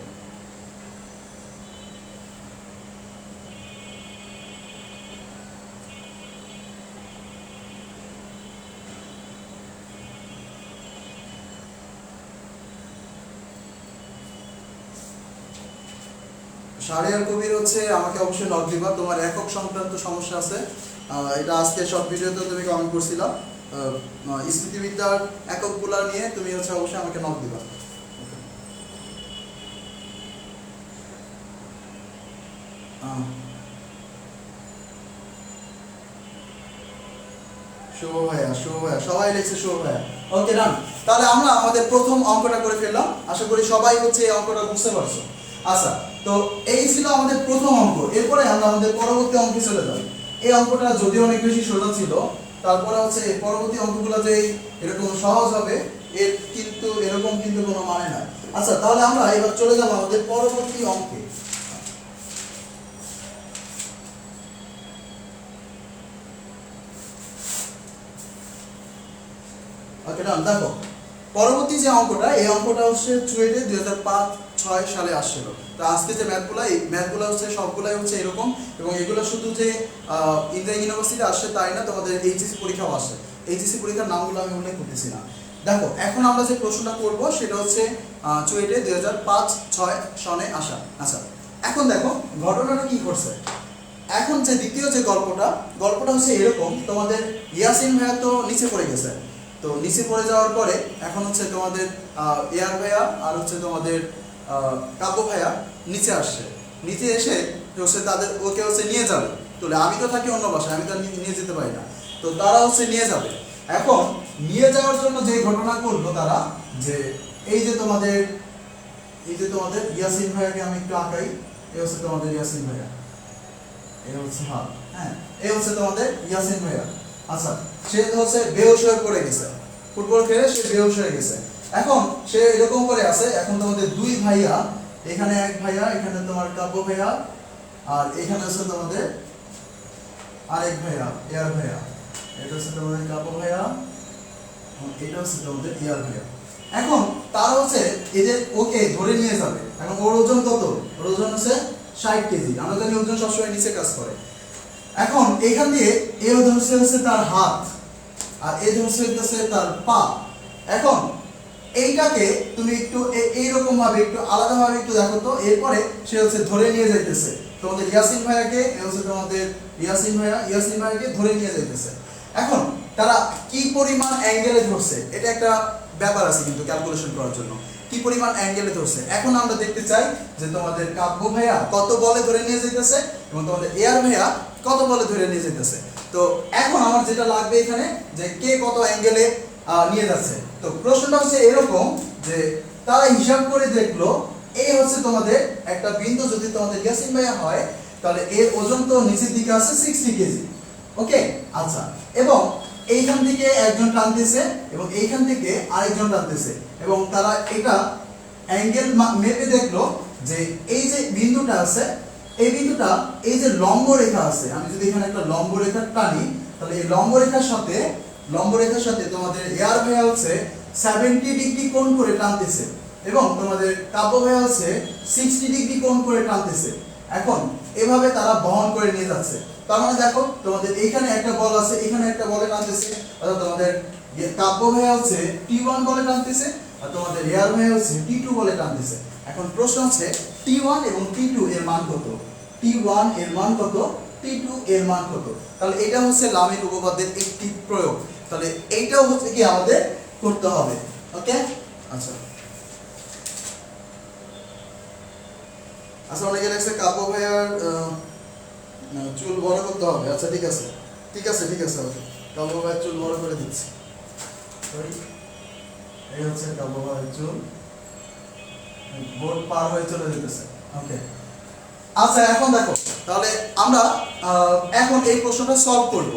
শাহরিয়ার কবির হচ্ছে আমাকে অবশ্যই নক দিবা, তোমার একক সংক্রান্ত সমস্যা আছে, এটা আজকে সব ভিডিওতে তুমি কমেন্ট করছিলা, স্থিতিবিদ্যার এককগুলা নিয়ে তুমি হচ্ছে অবশ্যই আমাকে নক দিবা। শুভ ভাইয়া সবাই লিখছে শুভ ভাইয়া। ওকে ডান, তাহলে আমরা আমাদের প্রথম অঙ্কটা করে ফেললাম, আশা করি সবাই হচ্ছে এই অঙ্কটা বুঝতে পারছো। আচ্ছা, তো এই ছিল আমাদের প্রথম অঙ্ক, এরপরে আমরা আমাদের পরবর্তী অঙ্কে চলে যাব। এই অঙ্কটা যদিও অনেক বেশি সোজা ছিল, তারপরে হচ্ছে পরবর্তী অঙ্কগুলো যে এরকম সহজ হবে এর কিন্তু এরকম কিন্তু কোনো মানে নাই। আচ্ছা, তাহলে আমরা এবার চলে যাব আমাদের পরবর্তী অঙ্কে। ওকে ডান। দেখো পরবর্তী যে অঙ্কটা, এই অঙ্কটা হচ্ছে চুয়েটে 2005-06 সালে আসছিল। তো আজকে যে ম্যাথগুলো, এই ম্যাথগুলো হচ্ছে সবগুলাই হচ্ছে এরকম, এবং এগুলো শুধু যে ইন্ডিয়ান ইউনিভার্সিটি আসছে তাই না, তোমাদের এইচএসসি পরীক্ষাও আসছে। এইচএসসি পরীক্ষার নামগুলো আমি উল্লেখ করতেছি না। দেখো এখন আমরা যে প্রশ্নটা করব সেটা হচ্ছে চুয়েটে 2005-06 সনে আসা। আচ্ছা, এখন দেখো ঘটনাটা কি করছে। এখন যে দ্বিতীয় যে গল্পটা হচ্ছে এরকম, তোমাদের ইয়াসিন ভাইয়া তো নিচে পড়ে গেছে। তো নিচে পড়ে যাওয়ার পরে এখন হচ্ছে তোমাদের এয়ার ভাইয়া আর হচ্ছে তোমাদের কাব্য ভাইয়া নিচে আসছে। নিচে এসে হচ্ছে তাদের ওকে হচ্ছে নিয়ে যাবে। তো আমি তো থাকি অন্য বাসায়, আমি তো নিয়ে যেতে পারি না। তো তারা হচ্ছে নিয়ে যাবে। এখন নিয়ে যাওয়ার জন্য যে ঘটনা করলো তারা, যে এই যে তোমাদের ইয়াসিন ভাইয়াকে আমি একটু আঁকাই। এই হচ্ছে তোমাদের ইয়াসিন ভাইয়া, এই হচ্ছে হ্যাঁ, এই হচ্ছে তোমাদের ইয়াসিন ভাইয়া। আচ্ছা, সে হচ্ছে বেহুশ হয়ে পড়ে গেছে, ফুটবল খেলে সে বেহুশ হয়ে গেছে। এখন সে এরকম করে আছে। এখন তোমাদের দুই ভাইয়া, এখানে এক ভাইয়া, এখানে তোমার কাব্য ভাইয়া, আর এখানে হচ্ছে তোমাদের আরেক ভাইয়া এয়ার ভাইয়া। এটা হচ্ছে তোমাদের কাব্য ভাইয়া, এটা হচ্ছে তোমাদের এয়ার ভাইয়া। এখন তারা হচ্ছে এদের ওকে ধরে নিয়ে যাবে। এখন ওর ওজন কত? ওর ওজন হচ্ছে 60 কেজি। আমরা জানি ওজন সবসময় নিচে কাজ করে। এখন এখান দিয়ে এ ধরছে হচ্ছে তার হাত, আর এ ধরছে তার পা। এখন এইটাকে তুমি একটু এইরকম ভাবে একটু আলাদা ভাবে একটু দেখো তো। এরপরে সে হচ্ছে ধরে নিয়ে যাইতেছে তোমাদের ইয়াসিন ভাইয়াকে, হচ্ছে তোমাদের ইয়াসিন ভাইয়াকে ধরে নিয়ে যাইতেছে। এখন তারা কি পরিমাণ অ্যাঙ্গেলে ধরছে, এটা একটা ব্যাপার আছে কিন্তু ক্যালকুলেশন করার জন্য, কি পরিমাণ অ্যাঙ্গেলে ধরছে। এখন আমরা দেখতে চাই যে তোমাদের কাব্য ভাইয়া কত বলে ধরে নিয়ে যাইতেছে এবং তোমাদের এয়ার ভাইয়া কত বলে ধরে নিয়ে যেতেছে। তো এখন আমার যেটা লাগবে এখানে, যে কে কত অ্যাঙ্গেলে নিয়ে যাচ্ছে। তো প্রশ্নটা হচ্ছে এরকম যে তারা হিসাব করে দেখলো, এই হচ্ছে তোমাদের একটা বিন্দু যদি তোমাদের ইয়াসিন ভাইয়া হয়, তাহলে এর ওজন তো নিচের দিকে আছে 60 কেজি। ওকে, আচ্ছা, এবং এইখান থেকে একজন টানতেছে এবং এইখান থেকে আরেকজন টানতেছে, এবং তারা এটা অ্যাঙ্গেল মেপে দেখলো যে এই যে বিন্দুটা আছে, এই বিন্দুটা এই যে লম্ব রেখা আছে, আমি যদি এখানে একটা লম্ব রেখা টানি, তাহলে এই লম্ব রেখার সাথে তোমাদের এয়ার ভাইয়া হচ্ছে 70 ডিগ্রি কোণ করে টানতেছে এবং তোমাদের কাব্য ভাইয়া হচ্ছে 60 ডিগ্রি কোণ করে টানতেছে। এখন এভাবে তারা বহন করে নিয়ে যাচ্ছে। তার মানে দেখো তোমাদের এইখানে একটা বল আছে, এখানে একটা বলে টানতেছে, অর্থাৎ তোমাদের কাব্য ভাইয়া হচ্ছে T1 বলে টানতেছে আর তোমাদের এয়ার ভাইয়া হচ্ছে T2 বলে টানতেছে। এখন প্রশ্ন হচ্ছে T1 এবং T2 এর মান কত? T1 এর মান কত, T2 এর মান কত? তাহলে এটা হচ্ছে লামির উপপাদ্যের একটি প্রয়োগ। তাহলে এইটাও হচ্ছে কি আমাদের করতে হবে। ওকে, আচ্ছা আচ্ছা, অনেকে লাগছে কাব্য ভাইয়ার চুল বড় করতে হবে। আচ্ছা ঠিক আছে কাব্য ভাইয়ের চুল বড় করে দিচ্ছি। এই হচ্ছে কাব্য ভাইয়ের চুল, বোর্ড পার হয়ে চলে যেতেছে। ওকে, আচ্ছা এখন দেখো, তাহলে আমরা এখন এই প্রশ্নটা সলভ করব।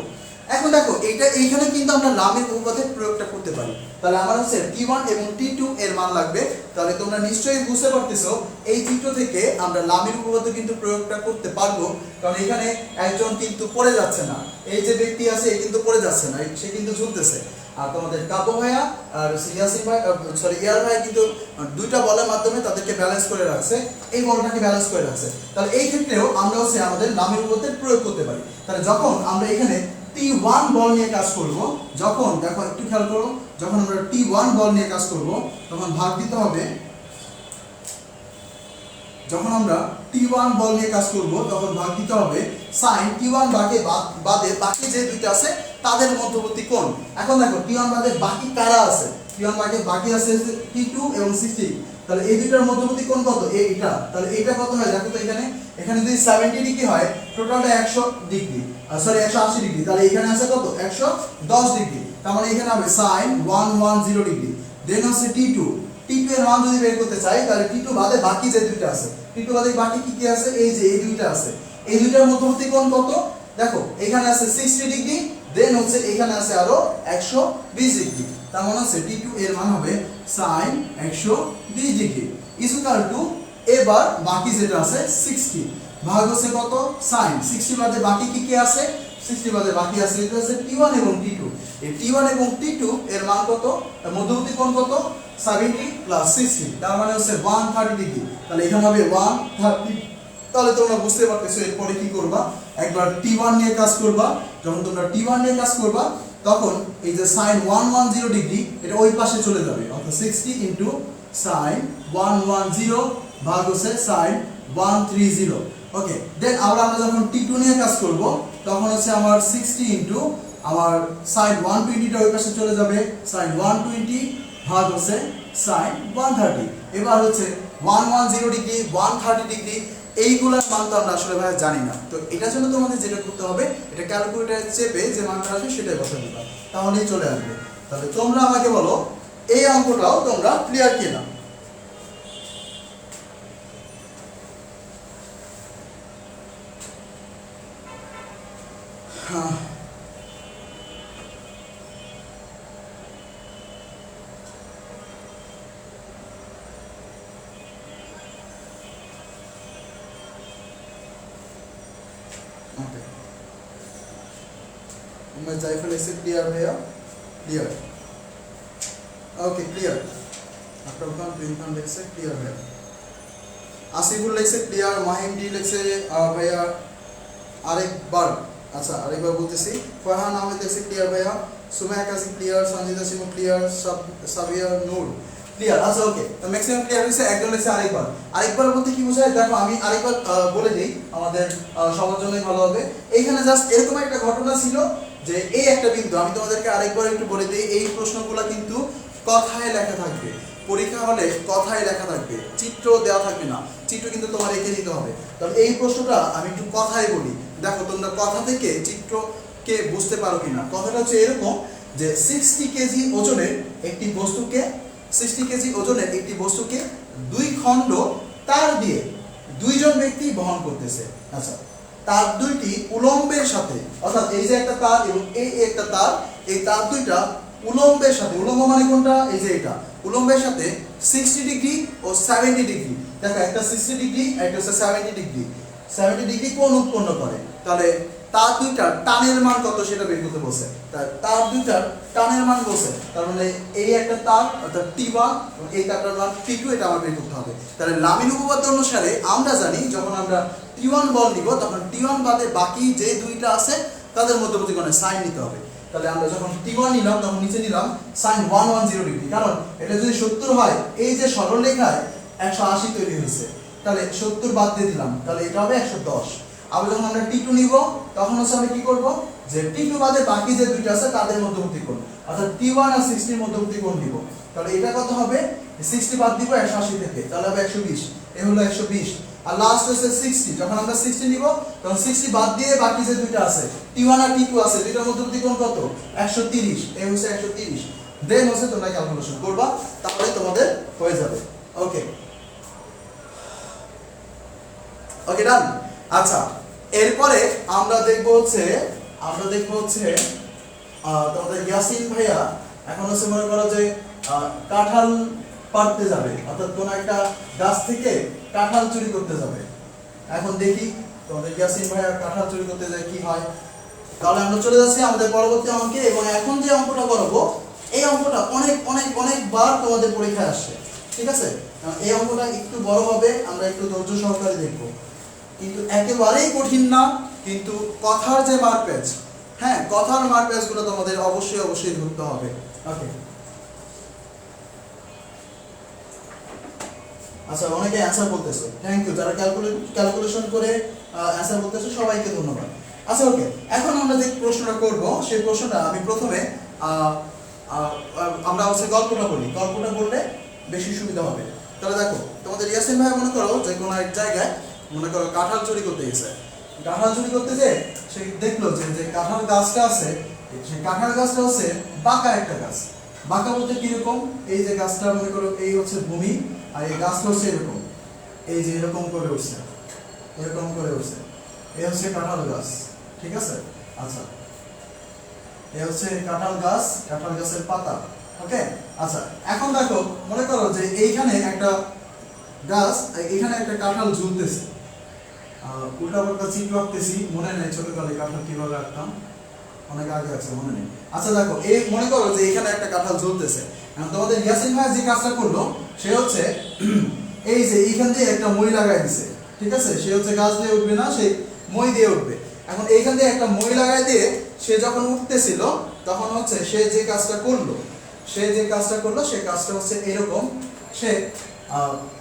এখন দেখো এইখানে কিন্তু আমরা লামের উপপাদ্যের প্রয়োগটা করতে পারি। তাহলে আমার হচ্ছে T1 এবং T2 এর মান লাগবে। তাহলে তোমরা নিশ্চয়ই বুঝতে পারতেছো এই চিত্র থেকে আমরা লামের উপপাদ্য কিন্তু প্রয়োগটা করতে পারবো, কারণ এখানে একজন কিন্তু পড়ে যাচ্ছে না, এই যে ব্যক্তি আছে এই কিন্তু পড়ে যাচ্ছে না, সে কিন্তু ঝুলতেছে। আর তোমাদের কাব্য ভাইয়া আর ইয়াসিন ভাই এয়ার ভাই কিন্তু দুইটা বলের মাধ্যমে তাদেরকে ব্যালেন্স করে রাখছে, এই বলটাকে ব্যালেন্স করে রাখছে। তাহলে এই ক্ষেত্রেও আমরা হচ্ছে আমাদের লামের উপপাদ্যের প্রয়োগ করতে পারি। তাহলে যখন আমরা এখানে T1 বল নিয়ে কাজ করব, যখন দেখো একটু খেয়াল করো, যখন আমরা T1 বল নিয়ে কাজ করব তখন ভাগ দিতে হবে, যখন আমরা T1 বল নিয়ে কাজ করব তখন ভাগ দিতে হবে sin T1 বাদে বাকি যে দুইটা আছে তাদের মধ্যবর্তী কোণ। এখন দেখো T1 বাদে বাকি কারা আছে, T1 বাকি আছে T2 এবং 60। তাহলে এই দুইটার মধ্যবর্তী কোণ কত? এইটা। তাহলে এইটা কত হয় দেখো তো, এখানে যদি 70 ডিগ্রি হয়, টোটালটা 100 ডিগ্রি, সরি 180 ডিগ্রি। তাহলে এখানে আছে কত? 110 ডিগ্রি। তার মানে এখানে হবে sin 110 ডিগ্রি। দেন হচ্ছে T2 এর মান যদি বের করতে চাই, তাহলে T2 বাদে বাকি যে দুইটা আছে, T2 বাদে বাকি কি কি আছে, এই যে এই দুইটা আছে, এই দুইটার মধ্যবর্তী কোণ কত? দেখো এখানে আছে 60 ডিগ্রি, দেন হচ্ছে এখানে আছে আরো 120 ডিগ্রি, তার মানে হচ্ছে T2 এর মান হবে sin 120 ডিগ্রি ইকুয়াল টু, এবার বাকি যেটা আছে 60 ভাগ হচ্ছে কত sin 60 বাদে বাকি কি কি আছে, 60 বাদে বাকি আছে এটা হচ্ছে T1 এবং T2। এই T1 এবং T2 এর মান কত, মধ্যবর্তী কোণ কত 70 প্লাস 60, তার মানে হচ্ছে 130 ডিগ্রি। তাহলে এখানে হবে 130। তাহলে তোমরা বুঝতে পারতেছো এরপরে কি করবা, একবার T1 নিয়ে কাজ করবা। যখন তোমরা T1 নিয়ে কাজ করবা তখন এই যে sin 110 ডিগ্রি এটা ওই পাশে চলে যাবে, অর্থাৎ 60 ইনটু sin 110 ভাগ হচ্ছে sin 130। ওকে, দেন আবার আমরা যখন T2 নিয়ে কাজ করব তখন হচ্ছে আমার 60 ইনটু আমার sin 120 টা ওই পাশে চলে যাবে, sin 120 ভাগ হচ্ছে sin 130। এবার হচ্ছে 110 ডিগ্রি 130 ডিগ্রি এইগুলোর মান তো আমরা আসলে ভাই জানি না, তো এটার জন্য তোমাদের যেটা করতে হবে এটা ক্যালকুলেটরে চেপে যে মানটা আসবে সেটাই বসাতে দিবা, তাহলেই চলে আসবে। তাহলে তোমরা আমাকে বলো এই অঙ্কটাও তোমরা ক্লিয়ার কিনা। হ্যাঁ, मैं जायफल ऐसे क्लियर भैया, clear, okay clear. Akram Khan Prince Khan लिख से क्लियर भैया, आसिफुल लिख से क्लियर, माहिम डी लिख से भैया आरेक बार, अच्छा आरेक बार बोलते सी, फरहान अहमद लिख से क्लियर भैया, सुमैया कासिम क्लियर, संजीदा सिमो क्लियर, साबिया नूर ক্লিয়ার। আচ্ছা ওকে, তো ম্যাক্সিমাম ক্লিয়ার হইছে, একজন লিখছে আরেকবার বলতে কি বোঝায় দেখো আমি আরেকবার বলে দেই আমাদের সবার জন্যই ভালো হবে। এইখানে জাস্ট এরকম একটা ঘটনা ছিল যে এই একটা বিন্দু, আমি তোমাদেরকে আরেকবার একটু বলে দিই, এই প্রশ্নগুলো কিন্তু কথায় লেখা থাকবে, পরীক্ষা হলে কথায় লেখা থাকবে, চিত্র দেওয়া থাকবে না, চিত্র কিন্তু তোমার এঁকে দিতে হবে। তবে এই প্রশ্নটা আমি একটু কথায় বলি, দেখো তোমরা কথা থেকে চিত্রকে বুঝতে পারো কিনা। কথাটা হচ্ছে এরকম যে 60 কেজি ওজনের একটি বস্তুকে 60 কেজি ওজনের একটি বস্তুকে দুই খণ্ড তার দিয়ে দুইজন ব্যক্তি বহন করতেছে। আচ্ছা, তার দুইটি উলম্বের সাথে, অর্থাৎ এই যে একটা তার এবং এই একটা তার, এই তার দুইটা উলম্বের সাথে, উলম্ব মানে কোনটা, এই যে এটা উলম্বের সাথে 60 ডিগ্রি ও 70 ডিগ্রি, দেখো একটা 60 ডিগ্রি একটা হচ্ছে 70 ডিগ্রি, 70 ডিগ্রি কোণ উৎপন্ন করে। তাহলে তার দুইটার টানের মান কত সেটা বের করতে বলছে, তার দুইটার টানের মান বলছে, তার মানে এই একটা তার অর্থাৎ T1 এবং এই তারটার মান T2, এটা আমার বের করতে হবে। তাহলে লামিন উপপাদ্য অনুসারে আমরা জানি যখন আমরা T1 বল নিব তখন T1 বাদে বাকি যে দুইটা আছে তাদের মধ্যবর্তী কোণে সাইন নিতে হবে। তাহলে আমরা যখন T1 নিলাম তখন নিচে নিলাম sin 110 ডিগ্রি, কারণ এটা যদি 70 হয় এই যে সরলরেখায় 180 তৈরি হয়েছে, তাহলে 70 বাদ দিয়ে দিলাম, তাহলে এটা হবে 110। আবার যখন আমরা T2 নিব তখন হচ্ছে আমি কি করব, যে T2 বাদে বাকি যে দুইটা আছে তাদের মধ্যবর্তী কোণ, অর্থাৎ T1 আর 60 এর মধ্যবর্তী কোণ নিব। তাহলে এটা কত হবে, 60 বাদ দিব 180 থেকে, তাহলে হবে 120, এই হলো 120। আর লাস্ট হচ্ছে 60, যখন আমরা 60 নিব তখন 60 বাদ দিয়ে বাকি যে দুইটা আছে T1 আর T2 আছে, দুইটার মধ্যবর্তী কোণ কত, 130, এই হচ্ছে 130। দেন হচ্ছে তোমরা ক্যালকুলেশন করবা, তাহলে তোমাদের হয়ে যাবে। ওকে ওকে ডান। আচ্ছা, এরপরে আমরা দেখব হচ্ছে তোমাদের ইয়াসিন ভাইয়া এখন হচ্ছে মনে করো যে কাঁঠাল পাড়তে যাবে, অর্থাৎ কোন একটা গাছ থেকে কাঁঠাল চুরি করতে যাবে। এখন দেখি তোমাদের ইয়াসিন ভাইয়া কাঁঠাল চুরি করতে যায় কি হয়। তাহলে আমরা চলে যাচ্ছি আমাদের পরবর্তী অঙ্কে, এবং এখন যে অঙ্কটা করবো এই অঙ্কটা অনেকবার তোমাদের পরীক্ষায় আসছে, ঠিক আছে? এই অঙ্কটা একটু বড় হবে, আমরা একটু ধৈর্য সহকারে দেখবো, কিন্তু একেবারেই কঠিন না, কিন্তু কথার যে মারপ্যাচ, হ্যাঁ কথার মারপ্যাচগুলো তোমাদের অবশ্যই ধরতে হবে। ওকে, আচ্ছা অনেকে অ্যান্সার বলতেছো, থ্যাংক ইউ, যারা ক্যালকুলেশন করে অ্যান্সার বলতেছো সবাইকে ধন্যবাদ। আচ্ছা ওকে, এখন আমরা যে প্রশ্নটা করব সেই প্রশ্নটা আমি প্রথমে আমরা হচ্ছে গল্পটা বললে বেশি সুবিধা হবে। তাহলে দেখো তোমাদের ইয়াসিন ভাই মনে করো যে কোনো এক জায়গায় মনে করো কাঁঠাল চুরি করতে গেছে, কাঁঠাল চুরি করতে যে সে দেখলো যে কাঁঠাল গাছটা আছে, সেই কাঁঠাল গাছটা হচ্ছে বাঁকা একটা গাছ। বাঁকা বলতে কিরকম, এই যে গাছটা মনে করো এই হচ্ছে ভূমি, আর এই গাছটা হচ্ছে এরকম, এই যে এরকম করে উঠছে, এই হচ্ছে কাঁঠাল গাছ, ঠিক আছে। আচ্ছা, এই হচ্ছে কাঁঠাল গাছ, কাঁঠাল গাছের পাতা। ওকে, আচ্ছা এখন দেখো, মনে করো যে এইখানে একটা গাছ, এখানে একটা কাঁঠাল ঝুলতেছে। উল্টা পাল্টা চিত্র আঁকতেছি, মনে নেই ছোটকালে কাঁঠাল কিভাবে আঁকতাম, অনেক আগে আছে, মনে নেই। আচ্ছা দেখো, এই মনে করো যে এখানে একটা কাঁঠাল ঝুলতেছে। তোমাদের ইয়াসিন ভাই যে কাজটা করলো, সে হচ্ছে এই যে এইখান দিয়ে একটা মই লাগাই দিছে। ঠিক আছে, সে হচ্ছে গাছ দিয়ে উঠবে না, সে মই দিয়ে উঠবে। এখন এইখান দিয়ে একটা মই লাগাই দিয়ে সে যখন উঠতেছিল, তখন হচ্ছে সে যে কাজটা করলো, সে কাজটা হচ্ছে এরকম। সে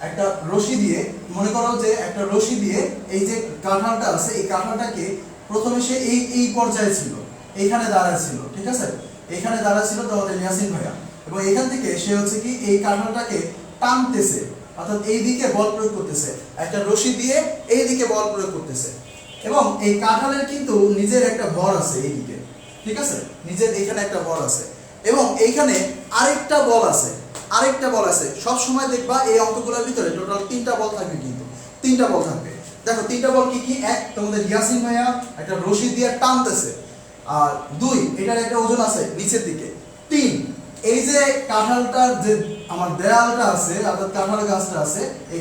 একটা রশি দিয়ে, মনে করো যে একটা রশি দিয়ে এই যে কাঁঠালটা আছে, এই কাঁঠালটাকে প্রথমে সে এই পর্যায়ে ছিল, এইখানে দাঁড়ায় ছিল। ঠিক আছে, এইখানে দাঁড়ায় ছিল তোমাদের ইয়াসিন ভাইয়া, এবং এখান থেকে সে হচ্ছে কি এই কাঁঠালটাকে টানতেছে, অর্থাৎ এই দিকে বল প্রয়োগ করতেছে, একটা রশি দিয়ে এই দিকে বল প্রয়োগ করতেছে। এবং এই কাঁঠালের কিন্তু নিজের একটা ভর আছে এই দিকে। ঠিক আছে, নিজের এখানে একটা বল আছে, এবং এইখানে আরেকটা বল আছে, সব সময় দেখবা এই অঙ্কগুলোর ভিতরে টোটাল 3টা বল থাকবে, কিন্তু 3টা বল থাকবে। দেখো 3টা বল কি কি? এক, তোমাদের ইয়াসিন ভাইয়া একটা রশি দিয়ে টানতেছে, আর 2, এটার একটা ওজন আছে নিচের দিকে। 3, এই যে কাঁঠালটার যে আমার দেয়ালটা আছে, অর্থাৎ কাঁঠাল গাছটা আছে, এই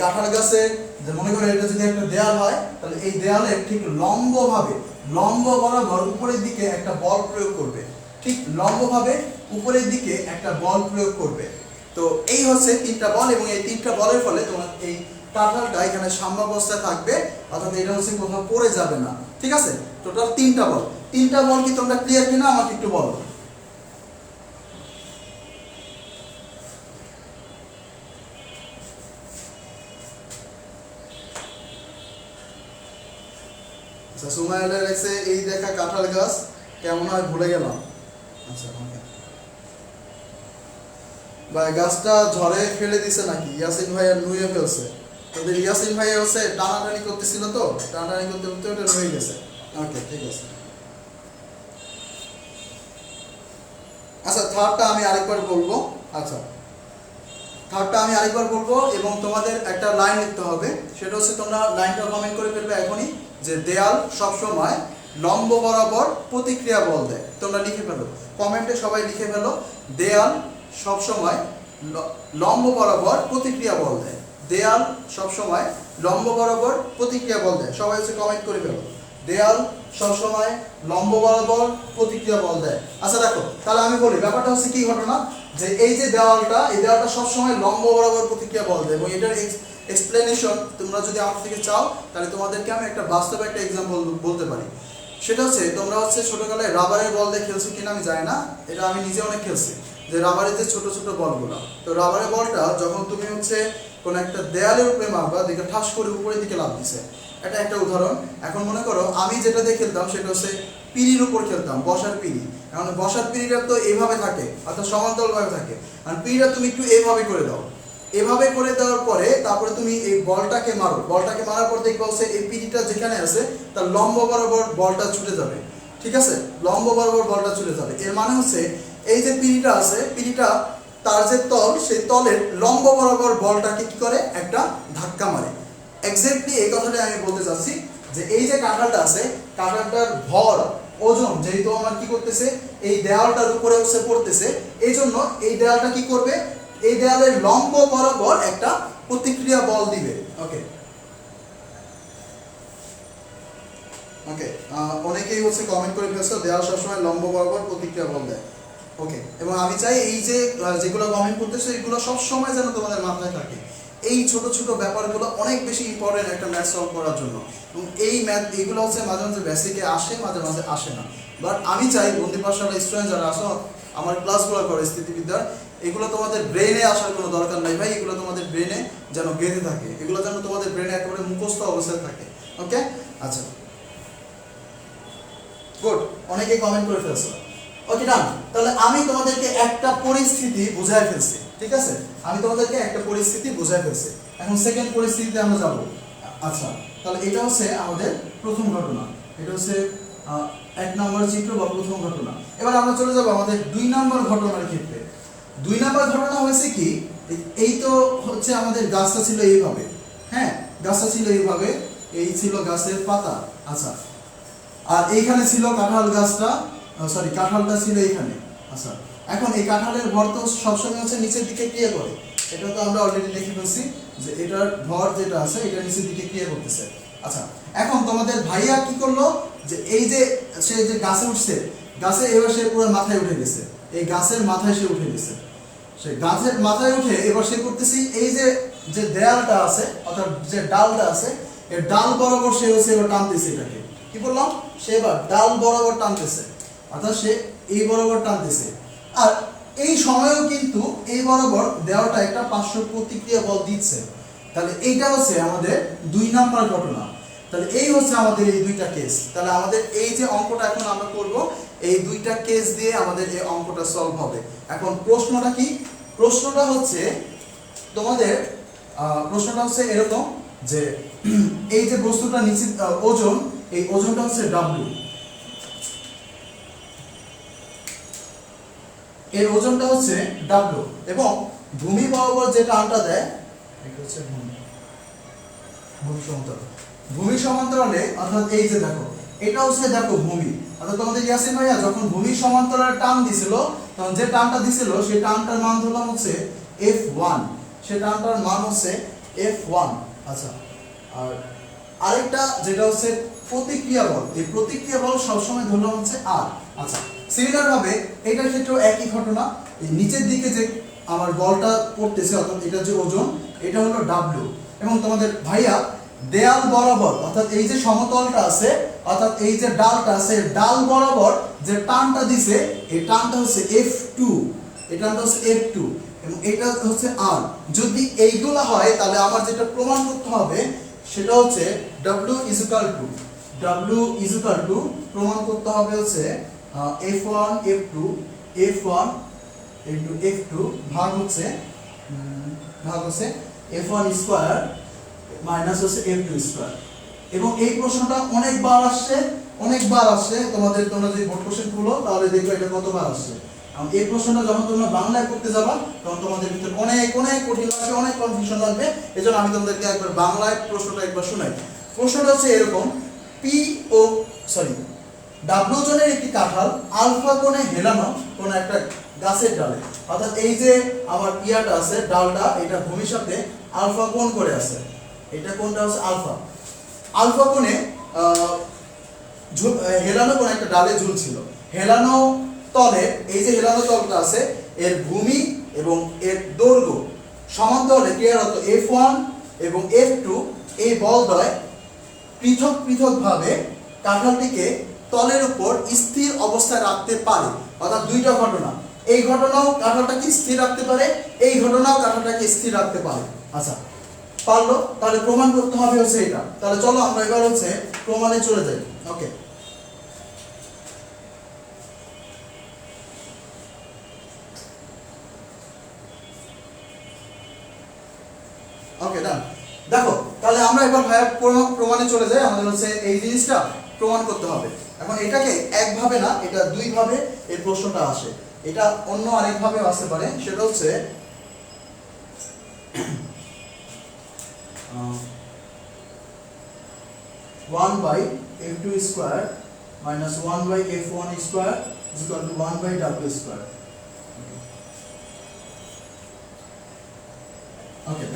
কাঁঠাল গাছে যে মনে করো এটা যদি একটা দেয়াল হয়, তাহলে এই দেয়ালের ঠিক লম্ব বরাবর উপরের দিকে একটা বল প্রয়োগ করবে, ঠিক লম্বভাবে উপরের দিকে একটা বল প্রয়োগ করবে। তো এই হচ্ছে 3টা বল, এবং এই 3টা বলের ফলে তোমার এই কাঁঠালটা এখানে সাম্যাবস্থায় থাকবে, অর্থাৎ এটা হচ্ছে কোথাও পড়ে যাবে না। ঠিক আছে, টোটাল 3টা বল। 3টা বল কি তোমরা ক্লিয়ার কিনা আমাকে একটু বলো। আচ্ছা, সুমাইলা লেখছে এই দেখা কাঁঠাল গাছ কেমন হয় ভুলে গেলাম। আচ্ছা, ওকে ভাই, গাছটা ঝড়ে ফেলে দিছে নাকি? ইয়াসিন ভাইয়া নুয়ে ফেলছে। তোদের ইয়াসিন ভাইয়া হচ্ছে টানাটানি করতেছিল, তো টানাটানি করতে করতে ওটা নুয়ে গেছে। ওকে, ঠিক আছে। আচ্ছা, থার্ডটা আমি আরেকবার বলবো। এবং তোমাদের একটা লাইন লিখতে হবে। সেটা হচ্ছে তোমরা লাইনটা কমেন্ট করে ফেলবে এখনই, যে দেয়াল সবসময় লম্ব বরাবর প্রতিক্রিয়া বল দেয়। তোমরা লিখে ফেলো, কমেন্টে সবাই লিখে ফেলো, দেয়াল সবসময় লম্ব বরাবর প্রতিক্রিয়া বল দেয়। দেয়াল সবসময় লম্ব বরাবর প্রতিক্রিয়া বল দেয়। সবাই হচ্ছে কমেন্ট করে ফেলো, দেয়াল সবসময় লম্ব বরাবর প্রতিক্রিয়া বল দেয়। আচ্ছা দেখো, তাহলে আমি বলি ব্যাপারটা হচ্ছে কি ঘটনা, যে এই যে দেওয়ালটা, এই দেওয়ালটা সবসময় লম্ব বরাবর প্রতিক্রিয়া বল দেয়, এবং এটার এক্সপ্লেনেশন তোমরা যদি আমার থেকে চাও, তাহলে তোমাদেরকে আমি একটা বাস্তব একটা এক্সাম্পল বলতে পারি। সেটা হচ্ছে, তোমরা হচ্ছে ছোটবেলায় রাবারের বল দিয়ে খেলছো কিনা আমি জানি না, এটা আমি নিজে অনেক খেলছি, যে রাবারের যে ছোট ছোট বলগুলো। তো রাবারের বলটা যখন তুমি হচ্ছে কোনো একটা দেয়ালের উপরে মারবা, দেখে ঠাস করে উপরের দিকে লাফ দিছে, এটা একটা উদাহরণ। এখন মনে করো আমি যেটা দিয়ে খেলতাম সেটা হচ্ছে পিঁড়ির উপর খেলতাম, বসার পিঁড়ি। এখন বসার পিঁড়িটা তো এইভাবে থাকে, অর্থাৎ সমান্তরালভাবে থাকে, আর পিঁড়িটা তুমি একটু এইভাবে করে দাও। এভাবে করে দেওয়ার পরে তারপরে তুমি এই বলটাকে মারো, বলটাকে মারার পর দেখবা হচ্ছে এই পিঁড়িটা যেখানে আছে তার লম্ব বরাবর বলটা ছুটে যাবে। ঠিক আছে, লম্ব বরাবর বলটা ছুটে যাবে। এর মানে হচ্ছে এই যে পিঁড়িটা আছে, পিঁড়িটা তার যে তল, সেই তলের লম্ব বরাবর বলটাকে কি করে, একটা ধাক্কা মারে। এক্স্যাক্টলি এই কথাটা আমি বলতে চাচ্ছি, যে এই যে কাঁঠালটা আছে, কাঁঠালটার ভর, ওজন যেহেতু আমার কি করতেছে, এই দেওয়ালটার উপরে হচ্ছে পড়তেছে, এই জন্য এই দেওয়ালটা কি করবে, এই দেওয়ালের লম্ব বরাবর একটা প্রতিক্রিয়া বল দিবে। ওকে, অনেকেই হচ্ছে কমেন্ট করে ফেলছো, দেওয়াল সবসময় লম্ব বরাবর প্রতিক্রিয়া বল দেয়। ওকে, এবং আমি চাই এই যে যেগুলো কমেন্ট করতেছো, এগুলো সবসময় যেন তোমাদের মাথায় থাকে। এই ছোট ছোট ব্যাপারগুলো অনেক বেশি ইম্পর্টেন্ট একটা ম্যাথ সলভ করার জন্য, এবং এই এগুলো হচ্ছে মাঝে মাঝে বেসিকে আসে, মাঝে মাঝে আসে না। বাট আমি চাই বন্দি পাঠশালার স্টুডেন্ট যারা আসো, আমার ক্লাসগুলো করে স্থিতিবিদ্যার, এগুলো তোমাদের ব্রেনে আসার কোনো দরকার নাই ভাই, এগুলো তোমাদের ব্রেনে যেন গেঁথে থাকে, এগুলো যেন তোমাদের ব্রেনে একেবারে মুখস্থ অবস্থায় থাকে। ওকে, আচ্ছা গুড, অনেকে কমেন্ট করে ফেলছো। ওকে ডান, তাহলে আমি তোমাদেরকে একটা পরিস্থিতি বুঝাই ফেলছি। ঠিক আছে, আমি তোমাদেরকে একটা পরিস্থিতি বুঝাই ফেলছি। এখন সেকেন্ড পরিস্থিতিতে আমরা যাব। আচ্ছা, তাহলে এটা হচ্ছে আমাদের প্রথম ঘটনা, এটা হচ্ছে 1 নম্বর চিত্র বা প্রথম ঘটনা। এবার আমরা চলে যাব আমাদের 2 নম্বর ঘটনার ক্ষেত্রে। 2 নম্বর ঘটনা হয়েছে কি, এই তো হচ্ছে আমাদের গাছটা ছিল এইভাবে, হ্যাঁ গাছটা ছিল এইভাবে, এই ছিল গাছের পাতা। আচ্ছা, আর এইখানে ছিল কাঁঠাল গাছটা, সরি কাঁঠালটা ছিল এইখানে। আচ্ছা, এখন এই কাঁঠালের ভর তো সবসময় হচ্ছে নিচের দিকে ক্রিয়া করে, এটা তো আমরা অলরেডি লিখে ফেলছি যে এটার ভর যেটা আছে এটা নিচের দিকে ক্রিয়া করতেছে। আচ্ছা, এখন তোমাদের ভাইয়া কি করলো যে এই যে সে যে গাছে উঠছে, গাছে এবার সে পুরো মাথায় উঠে গেছে, এই গাছের মাথায় সে উঠে গেছে। সে গাছের মাথায় উঠে এবার সে করতেছি এই যে যে দেয়ালটা আছে অর্থাৎ যে ডালটা আছে, এই ডাল বরাবর সে হচ্ছে এবার টানতেছে এটাকে। কি বললাম? সে এবার ডাল বরাবর টানতেছে, অর্থাৎ সে এই বরাবর টানতেছে। আর এই সময়েও কিন্তু এই বরাবর দেওয়াটা একটা পার্শ্ব প্রতিক্রিয়া বল দিচ্ছে। তাহলে এইটা হচ্ছে আমাদের 2 নাম্বার ঘটনা। তাহলে এই হচ্ছে আমাদের এই দুইটা কেস। তাহলে আমাদের এই যে অঙ্কটা এখন আমরা করব, এই দুইটা কেস দিয়ে আমাদের এই অঙ্কটা সলভ হবে। এখন প্রশ্নটা কি? প্রশ্নটা হচ্ছে তোমাদের প্রশ্নটা হচ্ছে এরকম যে এই যে বস্তুটা নিচে ওজন, এই ওজনটা হচ্ছে W, এর ওজনটা হচ্ছে W, এবং ভূমি বরাবর যে টানটা দেয় এটা হচ্ছে ভূমি সমান্তরাল। ভূমি সমান্তরালে অর্থাৎ এই যে দেখো এটা হচ্ছে দেখো ভূমি, অর্থাৎ তোমাদের ইয়াসিন ভাইয়া যখন ভূমি সমান্তরালে টান দিছিল তখন যে টানটা দিছিল সেই টানটার মান ধরলাম হচ্ছে F1, সেই টানটার মান হচ্ছে F1। আচ্ছা, আর আরেকটা যেটা হচ্ছে প্রতিক্রিয়া বল, এই প্রতিক্রিয়া বল সবসময় ধরলাম হচ্ছে R। আচ্ছা, সিমিলার ভাবে এটার ক্ষেত্রেও একই ঘটনা। এই নিচের দিকে যে আমার বলটা পড়তেছে অর্থাৎ এটা যে ওজন, এটা হলো W, এবং তোমাদের ভাইয়া দেয়াল বরাবর অর্থাৎ এই যে সমতলটা আছে অর্থাৎ এই যে ডালটা আছে, ডাল বরাবর যে টানটা দিছে এই টানটা হচ্ছে F2, এই টানটা হচ্ছে F2, এবং এটা হচ্ছে R। যদি এইগুলা হয় তাহলে আমার যেটা প্রমাণ করতে হবে সেটা হচ্ছে W ইজ ইকুয়াল টু প্রমাণ করতে হবে হচ্ছে F1 F2 ভাগ হচ্ছে F1 স্কয়ার মাইনাস হচ্ছে F2 স্কয়ার। এবং এই প্রশ্নটা অনেকবার আসছে তোমরা যদি বোর্ড কোশ্চেন খুলো তাহলে দেখবে এটা কতবার আসছে। এবং এই প্রশ্নটা যখন তোমরা বাংলায় করতে যাবা তখন তোমাদের ভিতরে অনেক কঠিন লাগবে, অনেক কনফিউশন লাগবে। এজন্য আমি তোমাদেরকে একবার বাংলায় প্রশ্নটা একবার শোনাই। প্রশ্নটা হচ্ছে এরকম, W জনের একটি কাঁঠাল আলফা কোণে হেলানো কোন একটা গাছের ডালে, অর্থাৎ এই যে আমার ইয়াটা আছে ডালটা, এটা ভূমির সাথে আলফা কোণ করে আছে, এটা কোণটা হচ্ছে আলফা কোণে হেলানো কোন একটা ডালে ঝুলছিল। হেলানো তলে এই যে হেলানো তলটা আছে এর ভূমি এবং এর দৈর্ঘ্য সমান্তরালে ক্রিয়ারত F1 এবং F2 এই বলদ্বয় পৃথক ভাবে কাঁঠালটিকে তলের উপর স্থির অবস্থায় রাখতে পারে। অর্থাৎ দুইটা ঘটনা, এই ঘটনাও কাঁঠালটাকে স্থির রাখতে পারে, এই ঘটনাও কাঁঠালটাকে স্থির রাখতে পারে। আচ্ছা, পারলো? তাহলে প্রমাণ করতে হবে হচ্ছে এটা। তাহলে চলো আমরা এবার হচ্ছে প্রমাণে চলে যাই। ওকে, ডান। দেখো তাহলে আমরা এবার ভাইয়া প্রমাণে চলে যাই। আমাদের হচ্ছে এই জিনিসটা প্রমাণ করতে হবে। এখন এটাকে একভাবে না, এটা দুই ভাবে এই প্রশ্নটা আসে। এটা অন্য আরেক ভাবে আসতে পারে, সেটা হচ্ছে 1/F2 square minus 1/F1 square is equal to 1/W square. Okay,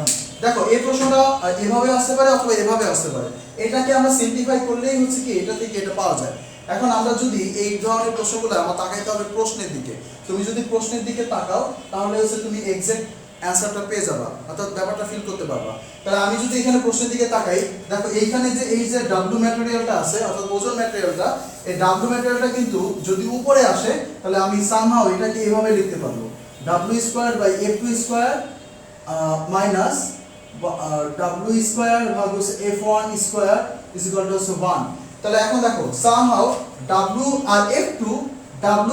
দেখো এই প্রশ্নটা এভাবে আসতে পারে অথবা এভাবে আসতে পারে। এটাকে আমরা সিম্পলিফাই করলেই হচ্ছে কি এটা থেকে এটা পাওয়া যায়। এখন আমরা যদি এই ধরনের প্রশ্নগুলো আমরা তাকাইতে হবে প্রশ্নের দিকে। তুমি যদি প্রশ্নের দিকে তাকাও তাহলে হচ্ছে তুমি এক্সাক্ট অ্যানসারটা পেয়ে যাবা, অর্থাৎ ব্যাপারটা ফিল করতে পারবা। তাহলে আমি যদি এখানে প্রশ্নের দিকে তাকাই, দেখো এইখানে যে এই যে W ম্যাটেরিয়ালটা আছে অর্থাৎ ওজন ম্যাটেরিয়ালটা, এই W ম্যাটেরিয়ালটা কিন্তু যদি উপরে আসে তাহলে আমি সামহাও এটাকে এভাবে লিখতে পারবো, W square by F2 square minus W square ভাগ হচ্ছে F1 square is equal two 1। তাহলে এখন দেখো সামহাও W আর F2,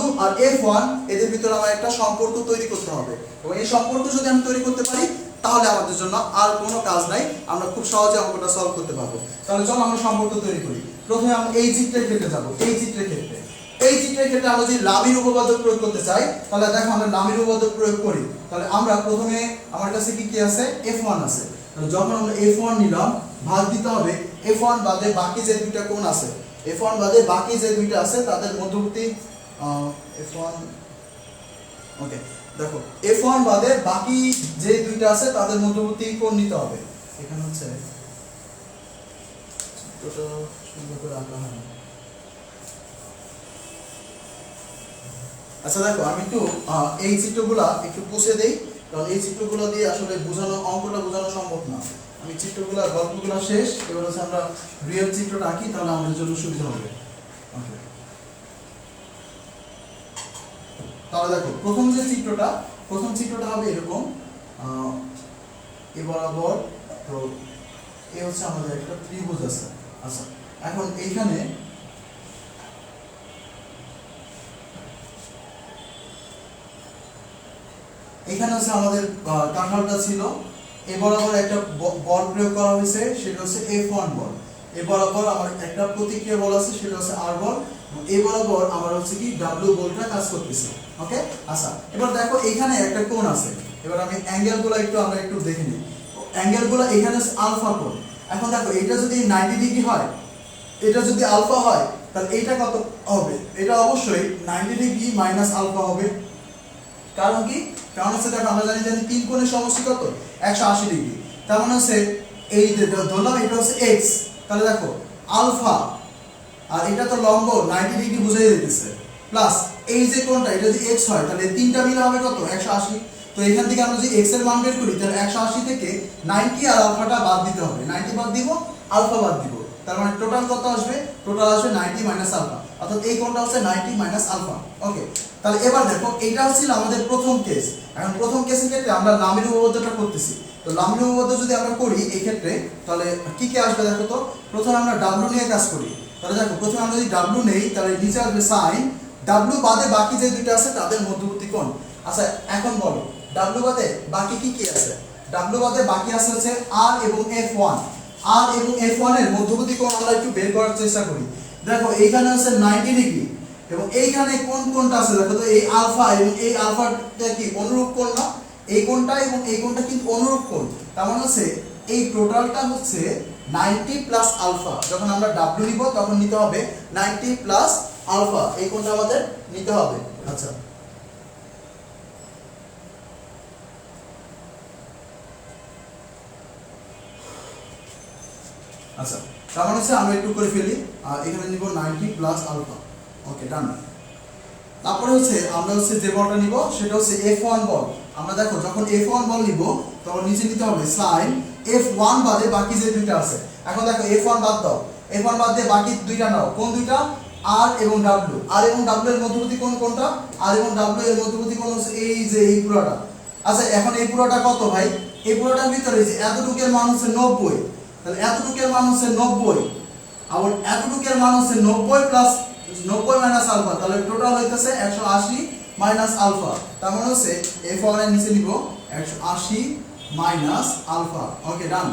W আর F1 এদের ভিতরে আমার একটা সম্পর্ক তৈরি করতে হবে, এবং এই সম্পর্ক যদি আমি তৈরি করতে পারি তাহলে আমাদের জন্য আর কোনো কাজ নাই, আমরা খুব সহজে অঙ্কটা সলভ করতে পারবো। তাহলে চলো আমরা সম্পর্ক তৈরি করি। প্রথমে আমরা এই চিত্রের ক্ষেত্রে যাব। এই চিত্রের ক্ষেত্রে আমরা যদি লামির উপপাদ্য প্রয়োগ করতে চাই তাহলে দেখো আমরা লামির উপপাদ্য প্রয়োগ করি। তাহলে আমরা প্রথমে আমার কাছে কি আছে, F1 আছে। তাহলে যখন আমরা F1 নিলাম ভাগ দিতে হবে F1 বাদে বাকি যে দুইটা কোণ আছে, F1 বাদে বাকি যে দুইটা আছে তাদের মধ্যবর্তী F1 ওকে দেখো F1 বাদে বাকি যে দুইটা আছে তাদের মধ্যবর্তী কোণ নিতে হবে। এখানে হচ্ছে চিত্রটা সুন্দর করে আঁকা হয়। আচ্ছা দেখো আমি একটু এই চিত্রগুলা একটু পুষে দেই, কারণ এই চিত্রগুলো দিয়ে আসলে বোঝানো অঙ্কটা বোঝানো সম্ভব না। আমি চিত্রগুলা গল্পগুলা শেষ, এবার হচ্ছে আমরা রিয়েল চিত্রটা আঁকি, তাহলে আমাদের জন্য সুবিধা হবে। ওকে তাহলে দেখো প্রথম চিত্রটা হবে এরকম, এ বরাবর, তো এ হচ্ছে আমাদের একটা ত্রিভুজ আছে। আচ্ছা এখন এইখানে হচ্ছে আমাদের কাঁঠালটা ছিল, এ বরাবর একটা বল প্রয়োগ করা হয়েছে, সেটা হচ্ছে F1 বল। এ বরাবর আমার একটা প্রতিক্রিয়া বল আছে, সেটা হচ্ছে R বল। এ বরাবর আমার হচ্ছে কি W বলটা কাজ করতেছে। ওকে আচ্ছা এবার দেখো এইখানে একটা কোণ আছে, এবার আমি অ্যাঙ্গেলগুলো আমরা একটু দেখে নিই। অ্যাঙ্গেলগুলো এখানে হচ্ছে আলফা কোণ। এখন দেখো এটা যদি 90 ডিগ্রি হয়, এটা যদি আলফা হয়, তাহলে এইটা কত হবে? এটা অবশ্যই 90 ডিগ্রি মাইনাস আলফা হবে। কারণ কি? কারণ হচ্ছে দেখো আমরা জানি 3 কোণের সমষ্টি কত? 180 ডিগ্রি। তার মানে হচ্ছে এই ধরলাম এটা হচ্ছে x, তাহলে দেখো আলফা আর এটা তো লম্ব 90 ডিগ্রি বুঝাই দিতেছে, প্লাস এই যে কোণটা এটা যদি x হয়, তাহলে তিনটা মিলে হবে কত? 180। তো এখান থেকে আমরা যদি x এর মান বের করি, তাহলে 180 থেকে 90 আর আলফাটা বাদ দিতে হবে। 90 বাদ দিব, আলফা বাদ দিব, তার মানে টোটাল কত আসবে? টোটাল আসবে 90 মাইনাস আলফা, অর্থাৎ এই কোণটা হচ্ছে 90 মাইনাস আলফা। ওকে তাহলে এবার দেখো এইটা হচ্ছে আমাদের প্রথম কেস। এখন প্রথম কেসের ক্ষেত্রে আমরা লামির উপপাদ্যটা করতেছি। তো লামির উপপাদ্য যদি আমরা করি এই ক্ষেত্রে, তাহলে কি কি আসবে দেখো তো। প্রথমে আমরা w নিয়ে কাজ করি, তাহলে দেখো প্রথমে আমরা যদি w নেই, তাহলে নিচে আসবে sin w বাদে বাকি যে দুটো আছে তাদের মধ্যবর্তী কোণ। আচ্ছা এখন বলো w বাদে বাকি কি কি আছে? w বাদে বাকি আছে হচ্ছে r এবং f1। r এবং f1 এর মধ্যবর্তী কোণ আমরা একটু বের করার চেষ্টা করি। দেখো এইখানে আছে 90 ডিগ্রি, এবং এইখানে কোন কোণটা আছে দেখো তো, এই আলফা এবং এই আলফাটা কি অনুরূপ কোণ না? এই কোণটা এবং এই কোণটা কিন্তু অনুরূপ কোণ। তার মানে হচ্ছে এই টোটালটা হচ্ছে 90 প্লাস আলফা। যখন আমরা w নিব তখন নিতে হবে 90 প্লাস আলফা, এই কোণটা আমাদের নিতে হবে। আচ্ছা আচ্ছা তার মানে হচ্ছে আমরা একটু করে ফেলি, এখানে নিব 90 প্লাস আলফা। ওকে ডান। তারপরে হচ্ছে আমরা হচ্ছে যে বলটা নিব সেটা হচ্ছে F1 বল। আমরা দেখো যখন F1 বল নিব তখন নিচে নিতে হবে sin F1 বাদে বাকি যে দুইটা আছে। এখন দেখো F1 বাদ দাও, F1 বাদ দিয়ে বাকি দুইটা নাও। কোন দুইটা? R এবং W। R এবং W এর মধ্যবর্তী কোণ কোনটা? R এবং W এর মধ্যবর্তী কোণ হচ্ছে এই যে এই পুরোটা। আচ্ছা এখন এই পুরোটা কত ভাই? এই পুরোটার ভিতরে যে এতটুকের মান হচ্ছে 90, তাহলে এতটুকের মান হচ্ছে 90, আবার এতটুকের মান হচ্ছে 90 প্লাস 90 মাইনাস আলফা, তাহলে টোটাল হইতেছে 180 মাইনাস আলফা। তার মানে হচ্ছে F1 এর নিচে নিব 180 minus alpha. Okay done.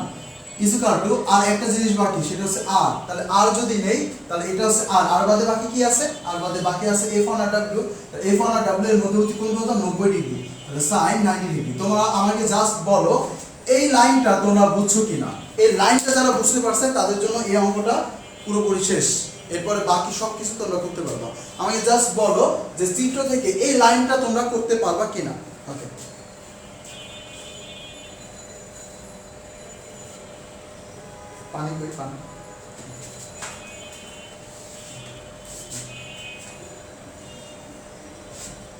Equal to আর একটা জিনিস বাকি, সেটা হচ্ছে r। তাহলে r যদি নেই তাহলে এটা হচ্ছে r। আর বাদে বাকি কি আছে? আর বাদে বাকি আছে F1 আর W। তাহলে F1 আর W এর মধ্যবর্তী কোণ কত? 90 ডিগ্রি, তাহলে sin 90 ডিগ্রি। তোমরা আমাকে জাস্ট বলো এই লাইনটা তোমরা বুঝছো কিনা। এই লাইনটা যারা বুঝতে পারছেন তাদের জন্য এই অঙ্কটা পুরোপুরি শেষ। এরপরে বাকি সবকিছু তোমরা করতে পারবা। আমাকে জাস্ট বলো যে চিত্র থেকে এই লাইনটা তোমরা করতে পারবা কিনা। ওকে পানি কই পানি।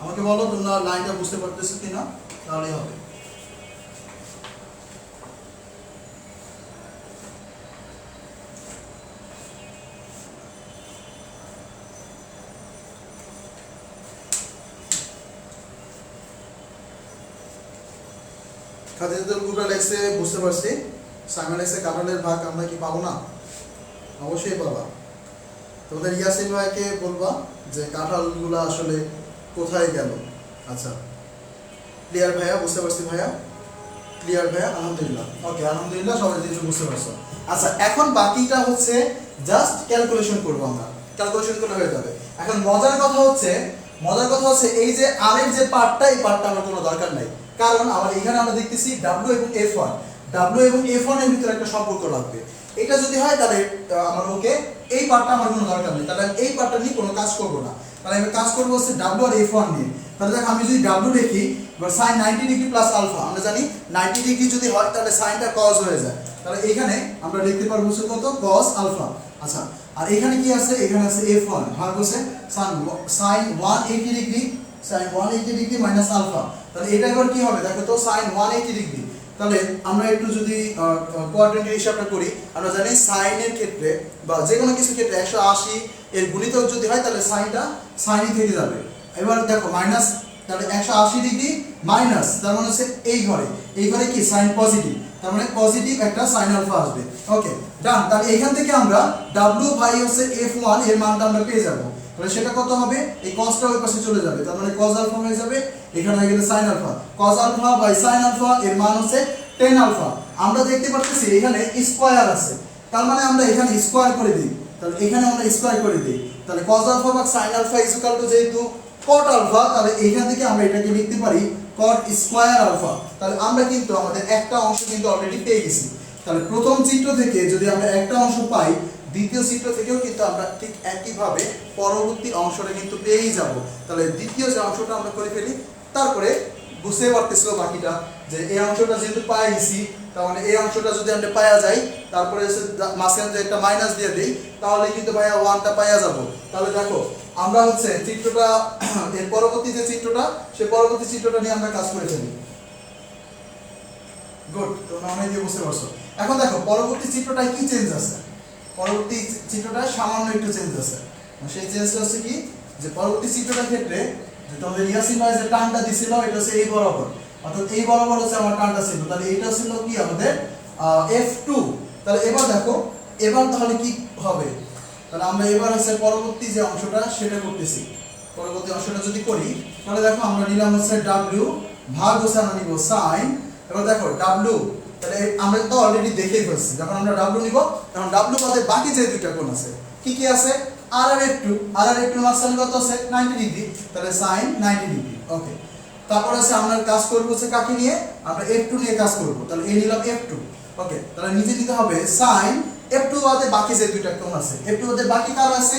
আমাকে বলো তোমরা লাইনটা বুঝতে পারতেছো কিনা, তাহলেই হবে। খাদিজাতুল কুবরা লেখছে বুঝতে পারছি। সাইমন লেখছে কাঁঠালের ভাগ আমরা কি পাবো না? অবশ্যই পাবা। তোমাদের ইয়াসিন ভাইকে বলবা যে কাঁঠালগুলো আসলে কোথায় গেল। আচ্ছা ক্লিয়ার ভাইয়া? বুঝতে পারছি ভাইয়া, ক্লিয়ার ভাইয়া, আলহামদুলিল্লাহ। ওকে আলহামদুলিল্লাহ সবাই জিনিস বুঝতে পারছো। আচ্ছা এখন বাকিটা হচ্ছে জাস্ট ক্যালকুলেশন করবো আমরা, ক্যালকুলেশন করলে হয়ে যাবে। এখন মজার কথা হচ্ছে এই যে আর এর যে পার্টটা, এই পার্টটা আমার কোনো দরকার নাই, কারণ আমার এখানে আমরা দেখতেছি W এবং F1। ডাব্লিউ এবং F1 এর ভিতরে একটা সম্পর্ক লাগবে। এটা যদি হয় তাহলে আমার ওকে, এই পার্টটা আমার কোনো দরকার নেই, তাহলে এই পার্টটা নিয়ে কোনো কাজ করব না। তাহলে আমি কাজ করব হচ্ছে ডাব্লিউ আর F1 নিয়ে। তাহলে দেখো আমি যদি ডাব্লিউ লিখি বা sin 90 ডিগ্রি প্লাস আলফা, আমরা জানি 90 ডিগ্রি যদি হয় তাহলে সাইনটা cos হয়ে যায়, তাহলে এখানে আমরা লিখতে পারবো হচ্ছে কত cos আলফা। আচ্ছা, আর এখানে কি আছে, এখানে আছে F1 ভাগ হচ্ছে sin 180 degree, sin 180 degree minus alpha. তাহলে এটা এবার কি হবে দেখো তো, sin 180 ডিগ্রি। তাহলে আমরা একটু যদি কোয়াড্রেন্টের হিসাবটা করি, আমরা জানি সাইনের ক্ষেত্রে বা যে কোনো কিছু ক্ষেত্রে 180 এর গুণিতক যদি হয় তাহলে সাইনটা সাইনই থেকে যাবে। এবার দেখো মাইনাস, তাহলে 180 ডিগ্রি মাইনাস, তার মানে হচ্ছে এই ঘরে কি সাইন পজিটিভ, তার মানে পজিটিভ একটা সাইন আলফা আসবে। ওকে ডান। তাহলে এখান থেকে আমরা w বাই হচ্ছে F1 এর মানটা আমরা পেয়ে যাব। তাহলে সেটা কত হবে, এই cosটা ওই পাশে চলে যাবে, তার মানে cos আলফা হয়ে যাবে, এখানে হয়ে গেলে sin alpha. cos alpha by sin alpha এর মান হচ্ছে tan আলফা। আমরা দেখতে পাচ্ছি এখানে স্কয়ার আছে, তার মানে আমরা এখানে স্কয়ার করে দিই, তাহলে এখানে আমরা স্কয়ার করে দিই, তাহলে cos আলফা বা sin alpha is equal to যেহেতু cot আলফা, তাহলে এখান থেকে আমরা এটাকে লিখতে পারি cot স্কয়ার আলফা। তাহলে আমরা কিন্তু আমাদের একটা অংশ কিন্তু অলরেডি পেয়ে গেছি। তাহলে প্রথম চিত্র থেকে যদি আমরা একটা অংশ পাই, দ্বিতীয় চিত্র থেকেও কিন্তু আমরা ঠিক একইভাবে পরবর্তী অংশটা কিন্তু পেয়েই যাব। তাহলে দ্বিতীয় যে অংশটা আমরা করে ফেলি, তারপরে বুঝতে পারতেছিল বাকিটা যে এই অংশটা যেহেতু পাই গেছি, তার মানে এই অংশটা যদি আমরা পাওয়া যায়, তারপরে মাঝখানে যে একটা মাইনাস দিয়ে দিই, তাহলে কিন্তু ভাইয়া 1টা পাওয়া যাব। তাহলে দেখো আমরা হচ্ছে চিত্রটা, এর পরবর্তী যে চিত্রটা, সেই পরবর্তী চিত্রটা নিয়ে আমরা কাজ করে ফেলি। গুড, তোমরা অনেক দিয়ে বুঝতে পারছো। এখন দেখো পরবর্তী চিত্রটায় কি চেঞ্জ আছে, পরবর্তী চিত্রটা সামান্য একটু চেঞ্জ আছে। সেই চেঞ্জটা হচ্ছে কি, যে পরবর্তী চিত্রটার ক্ষেত্রে যে তোমাদের ইয়াসিন ভাই যে টানটা দিছিল, এটা হচ্ছে এই বরাবর, অর্থাৎ এই বরাবর হচ্ছে আমার টানটা ছিল, তাহলে এটা ছিল কি আমাদের F2। তাহলে এবার দেখো, এবার তাহলে কি হবে, তাহলে আমরা এবার হচ্ছে পরবর্তী যে অংশটা সেটা করতেছি। পরবর্তী অংশটা যদি করি, তাহলে দেখো আমরা নিলাম হচ্ছে W ভাগ হচ্ছে আমরা নিব sin। এবার দেখো W, তাহলে আমরা তো অলরেডি দেখেই ফেলছি, যখন আমরা W নিব তখন W বাদে বাকি যে দুইটা কোণ আছে কি কি আছে, R আর F2, R আর F2 মাঝখানে কত আছে 90 ডিগ্রি, তাহলে sin 90 ডিগ্রি। ওকে, তারপর আছে আমরা কাজ করব হচ্ছে কাকে নিয়ে, আমরা F2 নিয়ে কাজ করব। তাহলে এই নিলাম F2। ওকে, তাহলে নিচে দিতে হবে sin F2 বাদে বাকি যে দুইটা কোণ আছে, F2 বাদে বাকি কার আছে,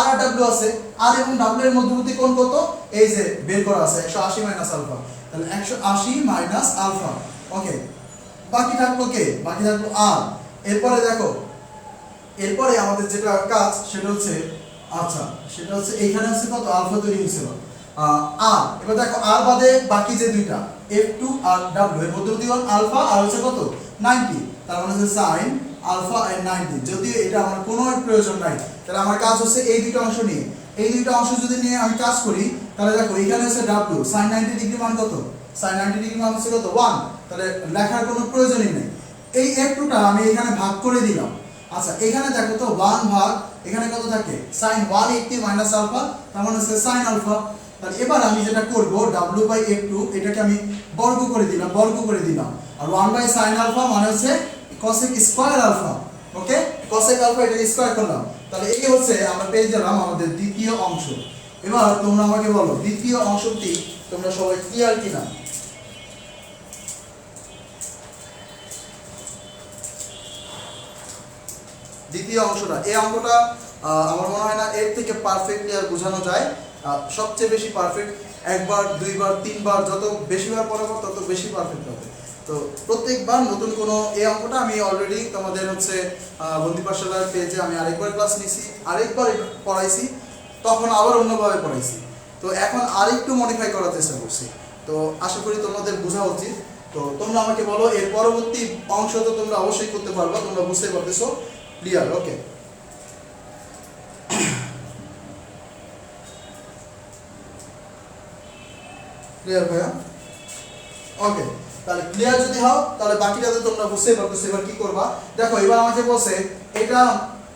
R আর W আছে। R এবং W এর মধ্যবর্তী কোণ কত, এই যে বের করা আছে 180 মাইনাস আলফা, তাহলে 180 মাইনাস আলফা। ওকে, বাকি থাকলো কে, বাকি থাকলো R। এরপরে দেখো, এরপরে আমাদের যেটা কাজ সেটা হচ্ছে, আচ্ছা সেটা হচ্ছে এখানে হচ্ছে কত আলফা তৈরি হয়েছিল R। এবার দেখো R বাদে বাকি যে দুইটা F2 আর W এর মধ্যবর্তী কোণ আলফা আর হচ্ছে কত 90, তার মানে হচ্ছে sin আলফা এন্ড 90। যদিও এটা আমার কোনো প্রয়োজন নাই, তাহলে আমার কাজ হচ্ছে এই দুইটা অংশ নিয়ে, এই দুইটা অংশ যদি নিয়ে আমি কাজ করি, তাহলে দেখো এখানে হচ্ছে W sin 90 ডিগ্রি মান কত, sin 90 ডিগ্রি মান হচ্ছে কত 1, তাহলে লেখার কোনো প্রয়োজনই নেই। এই F2টা আমি এখানে ভাগ করে দিলাম। আচ্ছা এখানে দেখো তো 1 ভাগ, এখানে কত থাকে sin 180 মাইনাস আলফা, তার মানে হচ্ছে sin আলফা। তাহলে এবার আমি যেটা করব, W বাই F2 এটাকে আমি বর্গ করে দিলাম, আর 1 বাই sin আলফা মানে হচ্ছে cosec স্কয়ার আলফা। ওকে, cosec আলফা এটাকে স্কয়ার করলাম, তাহলে এই হচ্ছে আমরা পেয়ে গেলাম আমাদের দ্বিতীয় অংশ। এবার তোমরা আমাকে বলো দ্বিতীয় অংশটি তোমরা সবাই ক্লিয়ার কিনা। দ্বিতীয় অংশটা, এই অঙ্কটা আমার মনে হয় না এর থেকে পারফেক্টলি আর বোঝানো যায়। সবচেয়ে বেশি পারফেক্ট একবার, দুইবার, তিনবার, যত বেশিবার পড়াবো তত বেশি পারফেক্ট হবে। তো প্রত্যেকবার নতুন কোনো, এই অঙ্কটা আমি অলরেডি তোমাদের হচ্ছে বন্দি পাঠশালার পেজে আমি আরেকবার ক্লাস নিয়েছি, আরেকবার পড়াইছি, তখন আবার অন্যভাবে পড়াইছি। তো এখন আরেকটু মডিফাই করার চেষ্টা করছি, তো আশা করি তোমাদের বোঝা উচিত। তো তোমরা আমাকে বলো এর পরবর্তী অংশ তো তোমরা অবশ্যই করতে পারবা, তোমরা বুঝতে পারতেছো, ক্লিয়ার? ওকে, ক্লিয়ার ভাইয়া? ওকে, তাহলে ক্লিয়ার যদি হও তাহলে বাকিটাতে তোমরা বুঝতেই পারতেছো। এবার কি করবা, দেখো এবার আমাকে বলছে এটা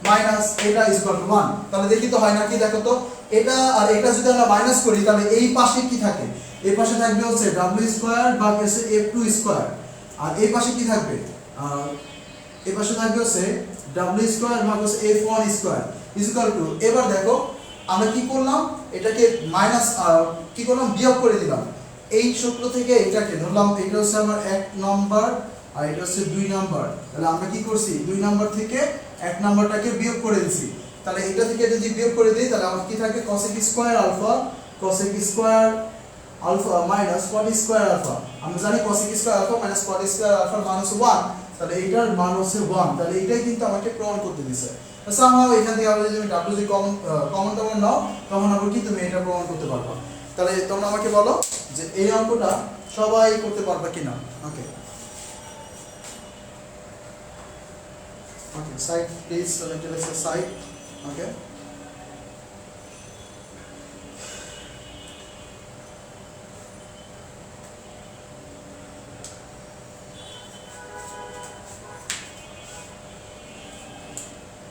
মাইনাস এটা ইজ ইকুয়াল টু 1, তাহলে দেখি তো হয় নাকি, দেখো তো এটা আর এটা যদি আমরা মাইনাস করি তাহলে এই পাশে কি থাকে, এই পাশে থাকবে হচ্ছে W স্কয়ার ভাগ হচ্ছে F2 স্কয়ার, আর এই পাশে কি থাকবে, এই পাশে থাকবে হচ্ছে W স্কয়ার ভাগ হচ্ছে F1 square is equal two, এবার দেখো আমরা কি করলাম, এটাকে মাইনাস কি করলাম, বিয়োগ করে দিলাম। এই সূত্র থেকে এটাকে ধরলাম, এটা হচ্ছে আমার 1 নম্বর আর এটা হচ্ছে 2 নাম্বার। তাহলে আমরা কি করছি 2 নাম্বার থেকে 1 নাম্বারটাকে বিয়োগ করে দিছি। তাহলে এটা থেকে যদি বিয়োগ করে দেই তাহলে আমার কি থাকে cosec square alpha cosec square alpha minus cot square alpha. আমরা জানি cosec square alpha minus cot square আলফার মান হচ্ছে 1। তাহলে এইটার মান হচ্ছে 1। তাহলে এইটাই কিন্তু আমাকে প্রমাণ করতে দিছে। সামহাও এখান থেকে আবার যদি w যদি কমন নাও তখন আবার কি তুমি এটা প্রমাণ করতে পারবা। তাহলে তোমরা আমাকে বলো যে এই অঙ্কটা সবাই করতে পারবে কিনা। Okay okay side please select a side. Okay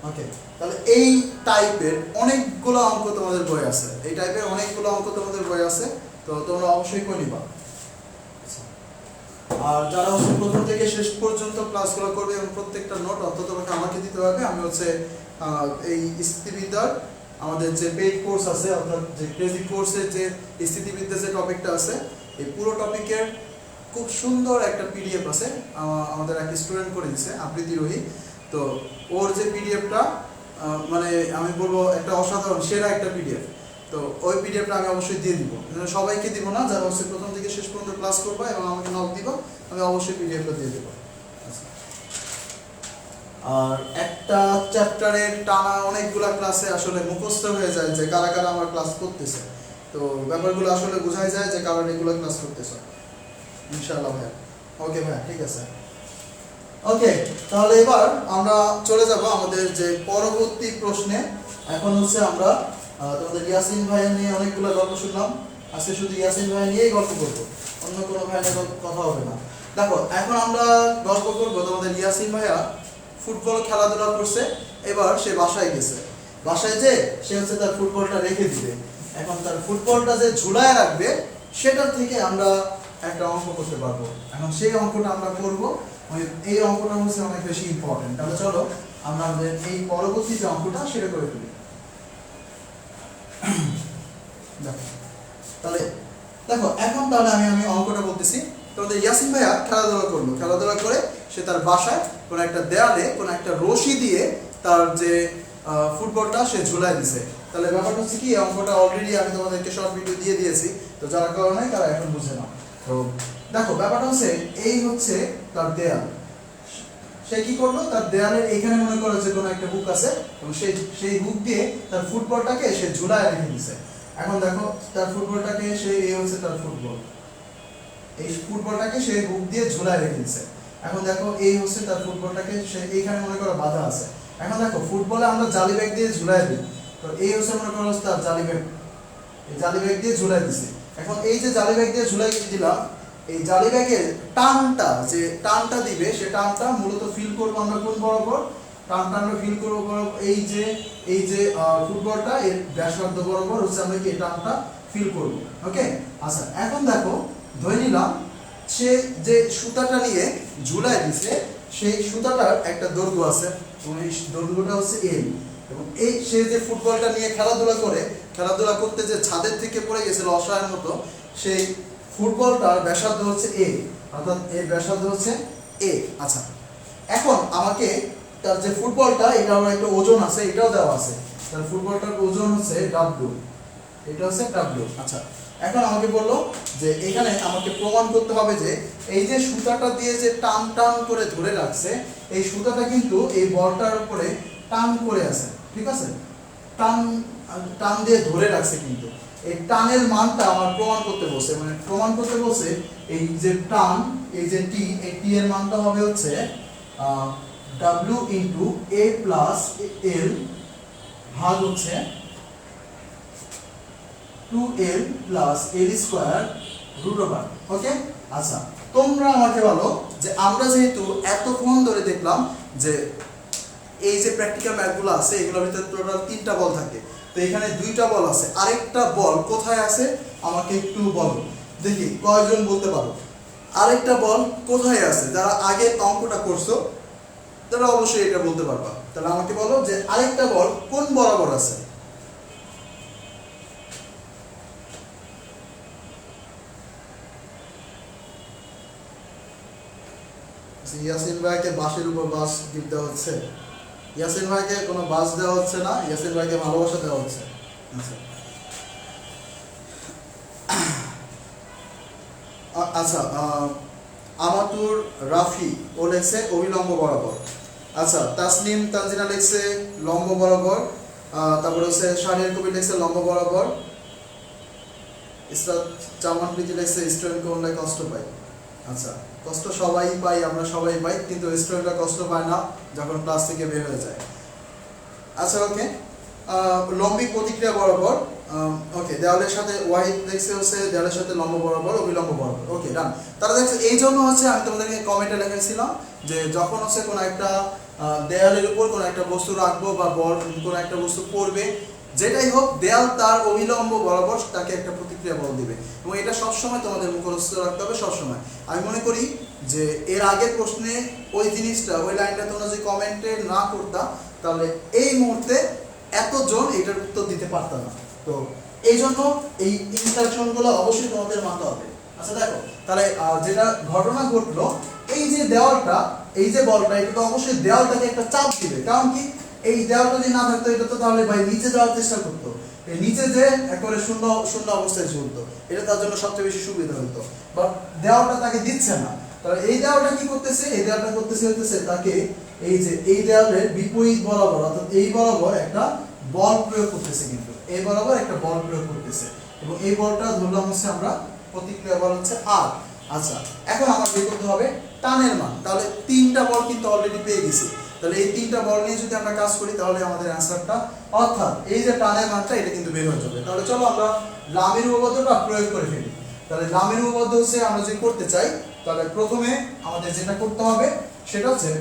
okay তাহলে এই টাইপের অনেকগুলো অঙ্ক তোমাদের বই আছে। এই টাইপের অনেকগুলো অঙ্ক তোমাদের বই আছে, তো তোমরা অবশ্যই করে নিবা। আর যারা হচ্ছে প্রথম থেকে শেষ পর্যন্ত ক্লাসগুলো করবে এবং প্রত্যেকটা নোট অন্তত আমাকে দিতে হবে। আমি হচ্ছে এই স্থিতিবিদ্যার আমাদের যে পেইড কোর্স আছে অর্থাৎ যে ক্রেজি কোর্সের যে স্থিতিবিদ্যা যে টপিকটা আছে এই পুরো টপিকের খুব সুন্দর একটা পিডিএফ আছে, আমাদের এক স্টুডেন্ট করে দিয়েছে আবৃত্তি রোহি। তো ওর যে পিডিএফটা মানে আমি বলবো একটা অসাধারণ সেরা একটা পিডিএফ। তো ওই পিডিএফটা আমি অবশ্যই দিয়ে দিব, সবাইকে দিব না, যারা হচ্ছে প্রথম থেকে শেষ পর্যন্ত ক্লাস করবা এবং আমাকে নক দিবা আমি অবশ্যই পিডিএফটা দিয়ে দেবো। আর একটা চ্যাপ্টারের টানা অনেকগুলা ক্লাসে আসলে মুখস্থ হয়ে যায় যে কারা কারা আমার ক্লাস করতেছে। তো ব্যাপারগুলো আসলে বোঝাই যায় যে কারা রেগুলার ক্লাস করতেছে। ইনশাআল্লাহ ভাই। ওকে ভাই ঠিক আছে। ওকে তাহলে এবার আমরা চলে যাব আমাদের যে পরবর্তী প্রশ্নে। এখন হচ্ছে আমরা তোমাদের ইয়াসিন ভাইয়া নিয়ে অনেকগুলো গল্প শুনলাম, আজকে শুধু ইয়াসিন ভাইয়া নিয়েই গল্প করবো, অন্য কোনো ভাইয়া নিয়ে কথা হবে না। দেখো এখন আমরা গল্প করবো তোমাদের ইয়াসিন ভাইয়া ফুটবল খেলাধুলা করছে, এবার সে বাসায় গেছে, বাসায় যে সে হচ্ছে তার ফুটবলটা রেখে দিবে। এখন তার ফুটবলটা যে ঝুলায় রাখবে সেটার থেকে আমরা একটা অঙ্ক করতে পারবো। এখন সেই অঙ্কটা আমরা করবো, এই অঙ্কটা হচ্ছে অনেক বেশি ইম্পর্টেন্ট। তাহলে চলো আমরা আমাদের এই পরবর্তী যে অঙ্কটা সেটা করে ফেলি। তাহলে দেখো এখন তাহলে আমি অঙ্কটা বলতেছি। তোমাদের ইয়াসিন ভাইয়া খেলাধুলা করলো, খেলাধুলা করে সে তার বাসায় কোনো একটা দেয়ালে কোনো একটা রশি দিয়ে তার যে ফুটবলটা সে ঝুলাই দিছে। তাহলে ব্যাপারটা হচ্ছে কি অঙ্কটা অলরেডি আমি তোমাদেরকে শর্ট ভিডিও দিয়ে দিয়েছি, তো যারা করে নাই তারা এখন বুঝে নাও। তো দেখো ব্যাপারটা হচ্ছে এই হচ্ছে তার দেয়াল, সে কি করলো তার দেয়ালের এখানে মনে করো যে কোনো একটা হুক আছে এবং সেই হুক দিয়ে তার ফুটবলটাকে সে ঝুলায় রেখে দিছে। এখন দেখো তার ফুটবলটাকে সে এই হচ্ছে তার ফুটবল, এই ফুটবলটাকে সে হুক দিয়ে ঝুলায় রেখে দিছে। এখন দেখো এই হচ্ছে তার ফুটবলটাকে সে এইখানে মনে করো বাঁধা আছে। এখন দেখো ফুটবলে আমরা জালি ব্যাগ দিয়ে ঝুলাই দিই, তো এই হচ্ছে মনে করো তার জালি ব্যাগ, এই জালি ব্যাগ দিয়ে ঝুলাই দিছে। এখন এই যে জালি ব্যাগ দিয়ে ঝুলাই দিলাম, এই জালি ব্যাগের টানটা যে টানটা দিবে সে টানটা মূলত ফিল করবো আমরা কোন বরাবর, টানটা আমরা ফিল করবো এই যে ফুটবলটা এর ব্যাসার্ধ বরাবর হচ্ছে আমরা কি এই টানটা ফিল করবো। ওকে আচ্ছা এখন দেখো ধরে নিলাম সে যে সুতাটা নিয়ে ঝুলাই দিছে সেই সুতাটার একটা দৈর্ঘ্য আছে এবং এই দৈর্ঘ্যটা হচ্ছে এল, এবং এই সে যে ফুটবলটা নিয়ে খেলাধুলা করতে যে ছাদের থেকে পড়ে গেছিল অসহায়ের মতো, সেই ফুটবলটার ব্যাসার্ধ হচ্ছে এ, অর্থাৎ এর ব্যাসার্ধ হচ্ছে এ। আচ্ছা এখন আমাকে তার যে ফুটবলটা এটা আমার একটা ওজন আছে, এটাও দেওয়া আছে, তার ফুটবলটার ওজন হচ্ছে ডাব্লিউ, এটা হচ্ছে ডাব্লিউ। আচ্ছা এখন আমাকে বললো যে এখানে আমাকে প্রমাণ করতে হবে যে এই যে সুতাটা দিয়ে যে টান টান করে ধরে রাখছে এই সুতাটা কিন্তু এই বলটার উপরে টান করে আছে, ঠিক আছে, টান দিয়ে ধরে রাখছে, কিন্তু এই টানের মানটা আমার প্রমাণ করতে বলছে, মানে প্রমাণ করতে বলছে এই যে টান এই যে টি, এই টি এর মানটা হবে হচ্ছে W into A plus L ভাগ হচ্ছে 2L plus L square root over. Okay আচ্ছা তোমরা আমাকে বলো যে আমরা যেহেতু এতক্ষণ ধরে দেখলাম যে এই যে প্র্যাকটিক্যাল ম্যাথগুলো আছে এগুলোর ভিতরে টোটাল 3টা বল থাকে, তো এখানে 2টা বল আছে, আরেকটা বল কোথায় আছে আমাকে একটু বলো দেখি কয়জন বলতে পারো আরেকটা বল কোথায় আছে। যারা আগে অঙ্কটা করছো তারা অবশ্যই এটা বলতে পারবা, তাহলে আমাকে বলো যে আরেকটা বল কোন বরাবর আছে। ইয়াসিন ভাইকে বাসের উপর বাস গিফট দেওয়া হচ্ছে। ইয়াসিন ভাইকে কোনো বাস দেওয়া হচ্ছে না, ইয়াসিন ভাইকে ভালোবাসা দেওয়া হচ্ছে। আচ্ছা আচ্ছা আমাতুর রাফি ও লেখছে অভিলম্ব বরাবর। আচ্ছা তাসনিম তানজিনা লেখছে লম্ব বরাবর। তারপরে হচ্ছে শাহরিয়ার কবির লেখছে লম্ব বরাবর। ইসরাত জামান প্রীতি লেখছে স্টুডেন্ট কোনটাই কষ্ট পায়। আচ্ছা কষ্ট সবাই পাই, আমরা সবাই পাই, কিন্তু স্টুডেন্টরা কষ্ট পায় না যখন ক্লাস থেকে বের হয়ে যায়। আচ্ছা ওকে, লম্বিক প্রতিক্রিয়া বরাবর। ওকে, দেওয়ালের সাথে ওয়াহিদ দেখছে হচ্ছে দেওয়ালের সাথে লম্ব বরাবর অভিলম্ব বরাবর। ওকে ডান। তারা দেখছে এই জন্য হচ্ছে আমি তোমাদেরকে কমেন্টে লিখেছিলাম যে যখন হচ্ছে কোনো একটা দেয়ালের উপর কোনো একটা বস্তু রাখবো বা কোনো একটা বস্তু পড়বে, যেটাই হোক দেয়াল তার অভিলম্ব বরাবর তাকে একটা প্রতিক্রিয়া বল দিবে, এবং এটা সবসময় তোমাদের মুখস্থ রাখতে হবে সবসময়। আমি মনে করি যে এর আগের প্রশ্নে ওই জিনিসটা, ওই লাইনটা তোমরা যদি কমেন্টে না করতা তাহলে এই মুহূর্তে এতজন এটার উত্তর দিতে পারতাম না। তো এই জন্য এই ইনস্ট্রাকশনগুলো অবশ্যই তোমাদের মানতে হবে। আচ্ছা দেখো তাহলে যেটা ঘটনা ঘটলো, এই যে দেওয়ালটা, এই যে বলটা, এটা তো অবশ্যই দেওয়ালটাকে একটা চাপ দিবে। কারণ কি, এই দেওয়ালটা যদি না থাকতো এটা তো তাহলে ভাই নিচে যাওয়ার চেষ্টা করতো, এই নিচে যে একেবারে শূন্য শূন্য অবস্থায় চলতো, এটা তার জন্য সবচেয়ে বেশি সুবিধা হতো। বাট দেওয়ালটা তাকে দিচ্ছে না, তাহলে এই দেওয়ালটা কি করতেছে, এই দেওয়ালটা করতেছে তাকে এই যে এই দেওয়ালের বিপরীত বরাবর, অর্থাৎ এই বরাবর একটা বল প্রয়োগ করতেছে, কিন্তু এই বরাবর একটা বল প্রয়োগ করতেছে, এবং এই বলটা ধরলাম হচ্ছে আমরা প্রতিক্রিয়া বল হচ্ছে আর। আচ্ছা এখন আমার বের করতে হবে টানের মান। তাহলে তিনটা বল কিন্তু অলরেডি পেয়ে গেছি, তাহলে এই তিনটা বল নিয়ে যদি আমরা কাজ করি তাহলে আমাদের অ্যান্সারটা, অর্থাৎ এই যে টানের মানটা, এটা কিন্তু বের হয়ে যাবে। তাহলে চলো আমরা লামের উপপাদ্যটা প্রয়োগ করে ফেলি। তাহলে লামের উপপাদ্য হচ্ছে আমরা যদি করতে চাই, তাহলে প্রথমে আমাদের যেটা করতে হবে সেটা হচ্ছে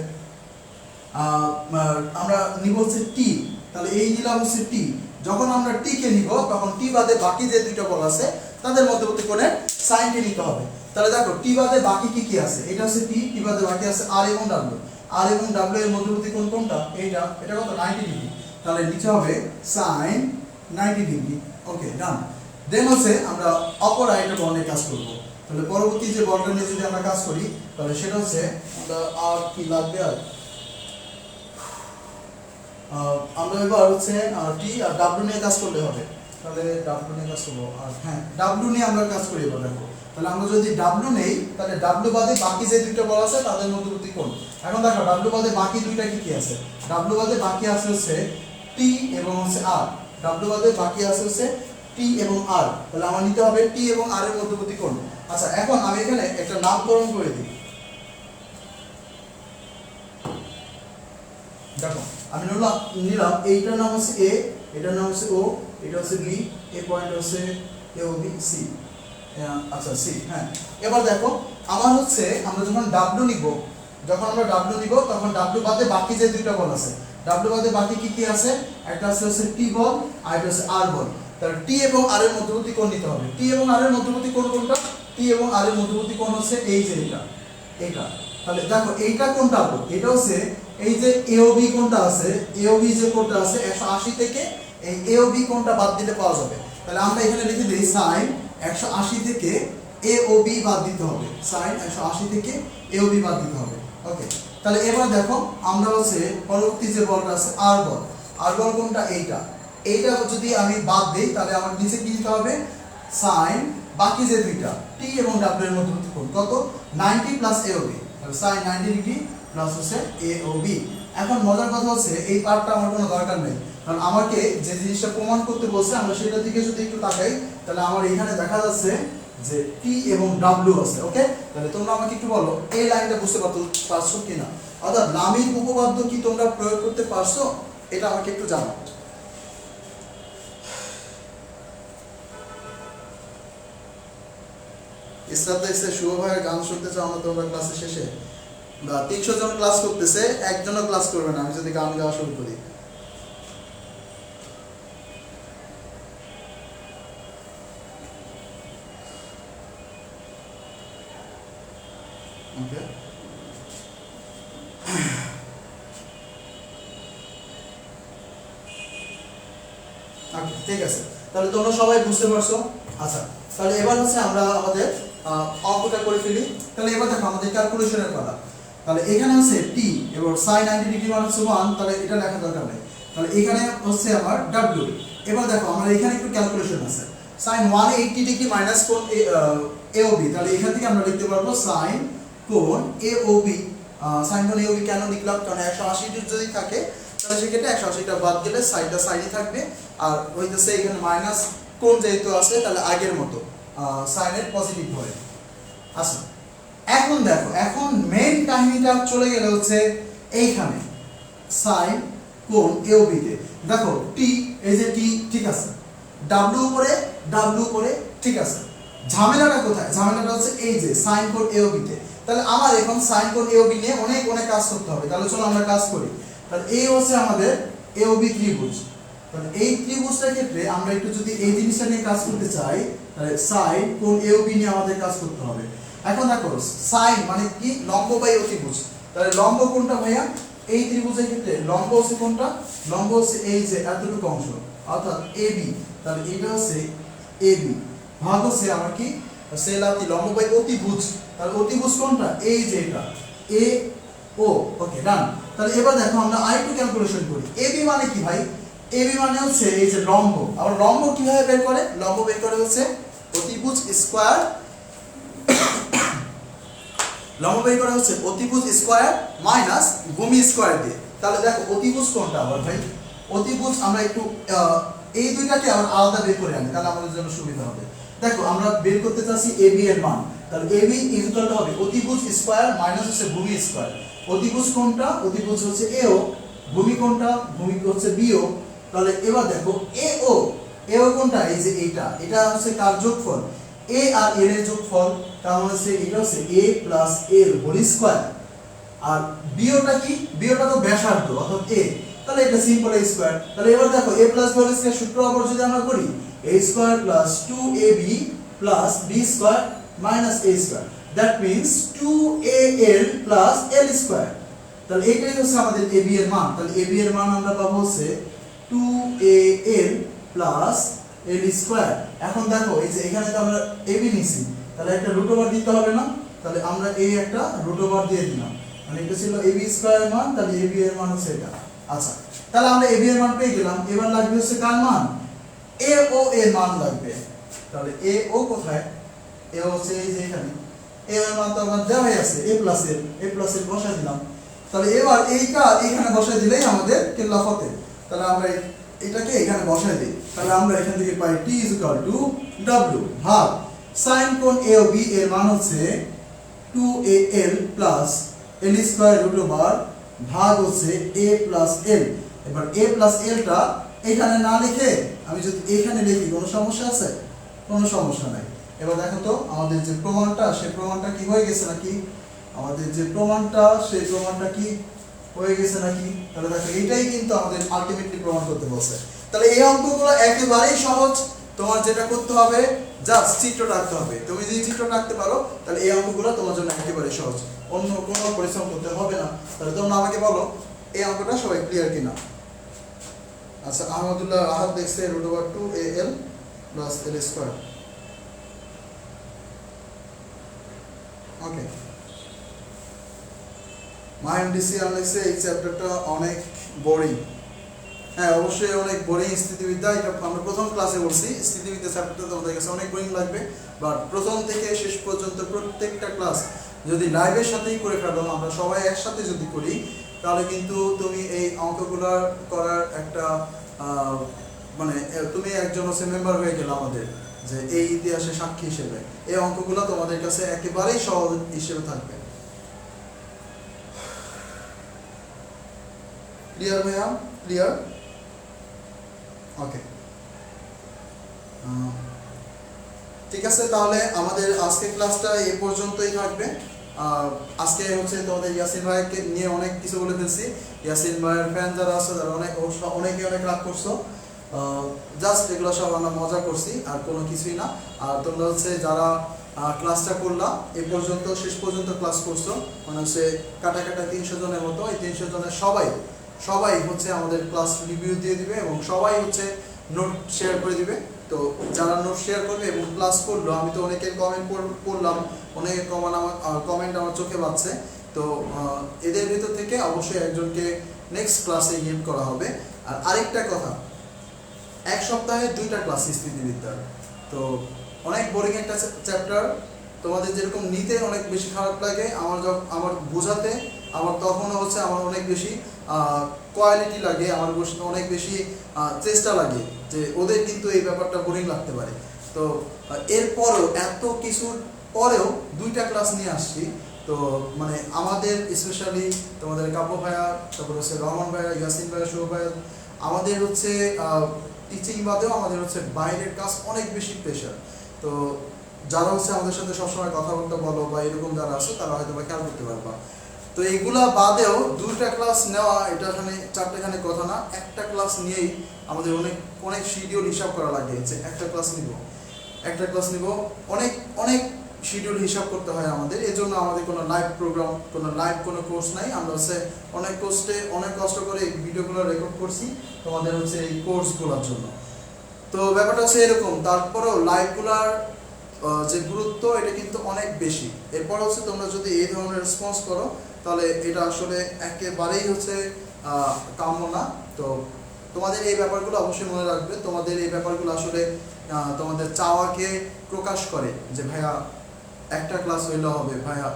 আমরা নিব হচ্ছে টি। তাহলে এই নিলাম হচ্ছে টি। যখন আমরা টি কে নিব তখন টি বাদে বাকি যে দুইটা বল আছে তাদের মধ্যবর্তী কোণের সাইনটি নিতে হবে। তাহলে দেখো টি বাদে বাকি কি কি আছে, এটা হচ্ছে টি, টি বাদে বাকি আছে আর এবং ডাব্লিউ। আর এবং ডাব্লিউ এর মধ্যবর্তী কোণ কোনটা, এইটা, এটা কত 90 ডিগ্রি। তাহলে নিচে হবে sin 90 ডিগ্রি। ওকে ডান। দেন হচ্ছে আমরা অপর আরেকটা বল নিয়ে কাজ করব। তাহলে পরবর্তী যে বলটা নিয়ে যদি আমরা কাজ করি তাহলে সেটা হচ্ছে আমরা আর কি লাগবে, আর আমরা এবার হচ্ছে টি আর ডাব্লিউ নিয়ে কাজ করলে হবে। তাহলে ডাব্লিউ নিয়ে কাজ করবো, আর হ্যাঁ ডাব্লিউ নিয়ে আমরা কাজ করি এবার। দেখো তাহলে আমরা যদি ডাব্লিউ নেই তাহলে ডাব্লিউ বাদে বাকি যে দুইটা বল আছে তাদের মধ্যবর্তী কোণ। এখন দেখো ডাব্লিউ বাদে বাকি দুইটা কি কি আছে, ডাব্লিউ বাদে বাকি আছে হচ্ছে টি এবং হচ্ছে আর। ডাব্লিউ বাদে বাকি আছে হচ্ছে টি এবং আর। তাহলে আমার নিতে হবে টি এবং আর এর মধ্যবর্তী কোণ। আচ্ছা এখন আমি এখানে একটা নামকরণ করে দিই। দেখো আমি নিলাম এইটার নাম হচ্ছে এ, এটার নাম হচ্ছে ও, এটা হচ্ছে বি, এ পয়েন্ট হচ্ছে এ ও বি সি। আচ্ছা সি। হ্যাঁ এবার দেখো আমার হচ্ছে আমরা যখন ডাব্লিউ নিব, যখন আমরা ডাব্লিউ নিব তখন ডাব্লিউ বাদে বাকি যে দুইটা বল আছে, ডাব্লিউ বাদে বাকি কি কি আছে, একটা আছে হচ্ছে টি বল আর একটা হচ্ছে আর বল। তাহলে টি এবং আর এর মধ্যবর্তী কোণ নিতে হবে। টি এবং আর এর মধ্যবর্তী কোণ কোনটা, টি এবং আর এর মধ্যবর্তী কোণ হচ্ছে এই যে এটা, এইটা। তাহলে দেখো এইটা কোনটা হবে, এটা হচ্ছে এই যে এওবি কোণটা আছে, এওবি যে কোণটা আছে 180 থেকে এই এওবি কোণটা বাদ দিলে পাওয়া যাবে। তাহলে আমরা এখানে লিখে দেই sin 180 থেকে এওবি বাদ দিতে হবে, sin 180 থেকে এওবি বাদ দিতে হবে। ওকে তাহলে এবার দেখো আমরা হচ্ছে পরবর্তী যে বলটা আছে আর বল। আর বল কোনটা, এইটা। এইটা যদি আমি বাদ দেই তাহলে আমার নিচে কি দিতে হবে, sin বাকি যে দুইটা টি এবং ডাব্লিউ এর মধ্যবর্তী কোণ কত 90 প্লাস এওবি। তাহলে sin 90 ডিগ্রি প্লাস হচ্ছে এওবি। এখন মজার কথা হচ্ছে এই পার্টটা আমার কোনো দরকার নেই, কারণ আমাকে যে জিনিসটা প্রমাণ করতে বলছে আমরা সেটার দিকে যদি একটু তাকাই তাহলে আমার এখানে দেখা যাচ্ছে যে টি এবং ডাব্লিউ আছে। ওকে তাহলে তোমরা আমাকে একটু বলো এই লাইনটা বুঝতে পারছো কিনা, অর্থাৎ লামের উপপাদ্য কি তোমরা প্রয়োগ করতে পারছো, এটা আমাকে একটু জানাও। ইসরাত দেখছে শুভ ভাইয়ের গান শুনতে চাও না তোমরা ক্লাসের শেষে, বা 300 জন ক্লাস করতেছে একজনও ক্লাস করবে না আমি যদি গান গাওয়া শুরু করি। ওকে ঠিক আছে, তাহলে তোমরা সবাই বুঝতে পারছো। আচ্ছা তাহলে এবার হচ্ছে আমরা আমাদের অঙ্কটা করে ফেলি। তাহলে এবার দেখো আমাদের ক্যালকুলেশনের পালা। তাহলে এখানে হচ্ছে t এবং sin 90 ডিগ্রি মান হচ্ছে 1, তাহলে এটা লেখা দরকার নেই। তাহলে এখানে হচ্ছে আমার w। এবার দেখো আমরা এখানে একটু ক্যালকুলেশন আছে, sin 180 ডিগ্রি মাইনাস কোণ AOB, তাহলে এখান থেকে আমরা লিখতে পারবো sin কোণ AOB। sin কোণ AOB কেন লিখলাম, কারণ 180 ডিগ্রি যদি থাকে তাহলে সেক্ষেত্রে 180টা বাদ দিলে সাইডটা সাইডই থাকবে, আর হইতেছে এখানে মাইনাস কোণ যেহেতু আছে তাহলে আগের মতো সাইনের পজিটিভ হয়। আচ্ছা এখন দেখো, এখন মেইন কাহিনীটা চলে গেলে হচ্ছে এইখানে sin কোণ AOB তে। দেখো t, এই যে t ঠিক আছে, w উপরে ঠিক আছে, ঝামেলাটা কোথায়? ঝামেলাটা হচ্ছে এই যে sin কোণ AOB তে। তাহলে আমার এখন sin কোণ AOB নিয়ে অনেক কাজ করতে হবে। তাহলে চলো আমরা কাজ করি। তাহলে এই হচ্ছে আমাদের AOB ত্রিভুজ। তাহলে এই ত্রিভুজটার ক্ষেত্রে আমরা একটু যদি এই জিনিসটা নিয়ে কাজ করতে চাই, তাহলে sin কোণ AOB নিয়ে আমাদের কাজ করতে হবে। এখন দেখো sin মানে কি, লম্ব বাই অতিভুজ। তাহলে লম্ব কোনটা ভাইয়া? এই ত্রিভুজের ক্ষেত্রে লম্ব হচ্ছে কোনটা? লম্ব হচ্ছে এই যে এতটুকু অংশ, অর্থাৎ AB। তাহলে এটা হচ্ছে AB, ভাগ হচ্ছে আমার কি সেলাতি লম্ব বাই অতিভুজ। তাহলে অতিভুজ কোনটা? এই যে এটা AO। ওকে ডান। তাহলে এবার দেখো আমরা আরেকটু ক্যালকুলেশন করি। AB মানে কি ভাই? AB মানে হচ্ছে এই যে লম্ব। আবার লম্ব কিভাবে বের করে? লম্ব বের করে হচ্ছে অতিভুজ স্কয়ার, লম্ব বের করা হচ্ছে অতিভুজ স্কয়ার মাইনাস ভূমি স্কয়ার দিয়ে। তাহলে দেখো অতিভুজ কোনটা আবার ভাই? অতিভুজ আমরা একটু এই দুইটাকে আবার আলাদা বের করে আনি, তাহলে আমাদের জন্য সুবিধা হবে। দেখো আমরা বের করতে চাচ্ছি AB এর মান। তাহলে AB ইকুয়াল টু হবে অতিভুজ স্কয়ার মাইনাস হচ্ছে ভূমি স্কয়ার। অতিভুজ কোনটা? অতিভুজ হচ্ছে AO। ভূমি কোনটা? ভূমি হচ্ছে BO। তাহলে এবার দেখো AO কোনটা? এই যে এটা হচ্ছে কার যোগফল? A আর L এর যোগফল। তার মানে হচ্ছে এটা হচ্ছে A plus L whole square. আর বিওটা কি? বিওটা তো ব্যাসার্ধ অর্থাৎ A, তাহলে এটা সিম্পল A স্কয়ার। তাহলে এবার দেখো A plus B whole square সূত্র আবার যদি আমরা করি, A square plus 2AB plus B square minus A square, that means 2AL plus L square. তাহলে এটাই হচ্ছে আমাদের AB এর মান। তাহলে AB এর মান আমরা পাবো হচ্ছে 2AL প্লাস L স্কয়ার। এখন দেখো এই যে এখানে তো আমরা AB নিছি, তাহলে একটা রুট ওভার দিতে হবে না? তাহলে আমরা এই একটা রুট ওভার দিয়ে দিলাম, মানে এটা ছিল AB স্কয়ার এর মান, তাহলে AB এর মান হচ্ছে এটা। আচ্ছা তাহলে আমরা AB এর মান পেয়ে গেলাম। এবার লাগবে হচ্ছে কার মান? AO এর মান লাগবে। তাহলে AO কোথায়? AO হচ্ছে এই যে এখানে। AO এর মান তো আমার দেওয়া আছে A প্লাস L বসাই দিলাম। তাহলে এবার এইটা এখানে বসাই দিলেই আমাদের কেল্লাফ হতে। তাহলে আমরা এটাকে এখানে বসাই দিই। তাহলে আমরা এখান থেকে পাই T = W ভাগ sin কোণ AOB এর মান হচ্ছে 2AL plus L square root over ভাগ হচ্ছে A প্লাস L। এবার A প্লাস L টা এখানে না লিখে আমি যদি এখানে লিখি কোনো সমস্যা আছে? কোনো সমস্যা নাই। এবার দেখো তো আমাদের যে প্রমাণটা, সেই প্রমাণটা কি হয়ে গেছে নাকি? আমাদের যে প্রমাণটা, সেই প্রমাণটা কি হয়ে গেছে নাকি? তাহলে দেখো এটাই কিন্তু আমাদের আলটিমেটলি প্রমাণ করতে বলছে। তাহলে এই অঙ্কগুলো একেবারেই সহজ। তোমার যেটা করতে হবে জাস্ট চিত্র রাখতে হবে। তুমি যদি চিত্র রাখতে পারো তাহলে এই অঙ্কগুলো তোমার জন্য একেবারেই সহজ, অন্য কোনো পরিশ্রম করতে হবে না। তাহলে তোমরা আমাকে বলো এই অঙ্কটা সবাই ক্লিয়ার কিনা? আচ্ছা আহমদুল্লাহ আহাদ দেখছে √2AL প্লাস L স্কয়ার। ওকে মাইএমডিসি লিখছে এই চ্যাপ্টারটা অনেক বোরিং। হ্যাঁ অবশ্যই অনেক বোরিং স্থিতিবিদ্যা। এটা আমরা প্রথম ক্লাসে বলছি, স্থিতিবিদ্যা চ্যাপ্টারটা তোমাদের কাছে অনেক বোরিং লাগবে, বাট প্রথম থেকে শেষ পর্যন্ত প্রত্যেকটা ক্লাস যদি লাইভের সাথেই করে ফেলো, আমরা সবাই একসাথে যদি করি, তাহলে কিন্তু তুমি এই অঙ্কগুলো করার একটা মানে তুমি একজন হচ্ছে মেম্বার হয়ে গেলে আমাদের, যে এই ইতিহাসে সাক্ষী হিসেবে এই অঙ্কগুলো তোমাদের কাছে একেবারেই সহজ হিসেবে থাকবে। ক্লিয়ার ভাইয়া? ক্লিয়ার? ওকে ঠিক আছে, তাহলে আমাদের আজকের ক্লাসটা এই পর্যন্তই থাকবে। আজকে হচ্ছে তোমাদের ইয়াসিন ভাইকে নিয়ে অনেক কিছু বলে ফেলছি। ইয়াসিন ভাইয়ের ফ্যান যারা আছে তারা অনেকে অনেক রাগ করছো, জাস্ট এগুলো সব আমরা মজা করছি আর কোনো কিছুই না। আর তোমরা হচ্ছে যারা ক্লাসটা করলা এ পর্যন্ত শেষ পর্যন্ত ক্লাস করছো, মানে হচ্ছে কাটা 300 জনের মতো, এই 300 জনের সবাই হচ্ছে আমাদের ক্লাস রিভিউ দিয়ে দিবে এবং সবাই হচ্ছে নোট শেয়ার করে দিবে। তো যারা নোট শেয়ার করবে এবং ক্লাস করলো, আমি তো অনেকের কমেন্ট পড়লাম, অনেকের কমেন্ট আমার চোখে বাজছে, তো এদের ভিতর থেকে অবশ্যই একজনকে নেক্সট ক্লাসে ইনভাইট করা হবে। আর আরেকটা কথা, এক সপ্তাহে 2টা ক্লাস স্থিতিবিদ্যার, তো অনেক বোরিং একটা চ্যাপ্টার, তোমাদের যেরকম নিতে অনেক বেশি খারাপ লাগে, আমার বোঝাতে আমার তখনও হচ্ছে আমার অনেক বেশি কোয়ালিটি লাগে, আমার অনেক বেশি চেষ্টা লাগে যে ওদের কিন্তু এই ব্যাপারটা বোরিং লাগতে পারে। তো এরপরও এত কিছুর পরেও 2টা ক্লাস নিয়ে আসছি। তো মানে আমাদের স্পেশালি তোমাদের কাব্য ভাইয়া, তারপর হচ্ছে রহমান ভাইয়া, ইয়াসিন ভাইয়া, শোভ ভাইয়া, আমাদের হচ্ছে টিচিং বাদেও আমাদের হচ্ছে বাইরের কাজ অনেক বেশি প্রেশার। তো যারা হচ্ছে আমাদের সাথে সবসময় কথাবার্তা বলো বা এরকম যারা আছে তারা হয়তো বা খেয়াল করতে পারবা। তো এইগুলা বাদেও 2টা ক্লাস নেওয়া এটা এখানে 4টেখানে কথা না, একটা ক্লাস নিয়েই আমাদের অনেক অনেক শিডিউল হিসাব করা লাগে যে একটা ক্লাস নিব অনেক অনেক শিডিউল হিসাব করতে হয় আমাদের। এই জন্য আমাদের কোনো লাইভ প্রোগ্রাম, কোনো কোর্স নাই। আমরা হচ্ছে অনেক কষ্ট করে এই ভিডিওগুলো রেকর্ড করছি তোমাদের হচ্ছে এই কোর্সগুলোর জন্য। তো ব্যাপারটা হচ্ছে এরকম, তারপরেও লাইভগুলার যে গুরুত্ব এটা কিন্তু অনেক বেশি। এরপর হচ্ছে তোমরা যদি এই ধরনের রেসপন্স করো তাহলে এটা আসলে একেবারেই হচ্ছে কাম্য না। তো তোমাদের এই ব্যাপারগুলো অবশ্যই মনে রাখবে, তোমাদের এই ব্যাপারগুলো আসলে তোমাদের চাওয়াকে প্রকাশ করে যে ভাইয়া একটা ক্লাস হইলেও হবে, ভাইয়া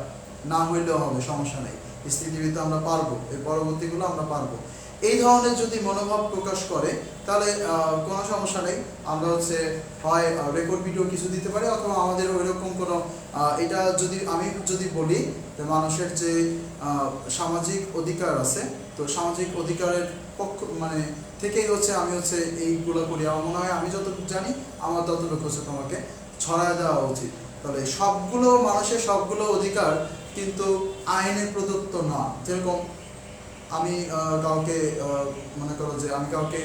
না হইলেও হবে, সমস্যা নেই, স্থিতিবিদ্যা আমরা পারবো, এই পরবর্তীগুলো আমরা পারবো। এই ধরনের যদি মনোভাব প্রকাশ করে তাহলে কোনো সমস্যা নেই। আমরা হচ্ছে হয় রেকর্ড ভিডিও কিছু দিতে পারি, অথবা আমাদের ওইরকম কোনো এটা আমি যদি বলি যে মানুষের যে সামাজিক অধিকার আছে, তো সামাজিক অধিকারের পক্ষ মানে থেকেই হচ্ছে আমি হচ্ছে এইগুলো করি। আমার মনে হয় আমি যতটুকু জানি আমার ততটুকু হচ্ছে তোমাকে ছড়ায় দেওয়া উচিত। তাহলে সবগুলো মানুষের সবগুলো অধিকার কিন্তু আইনে প্রদত্ত না। যেরকম আমি কাউকে মনে করো যে আমি কাউকে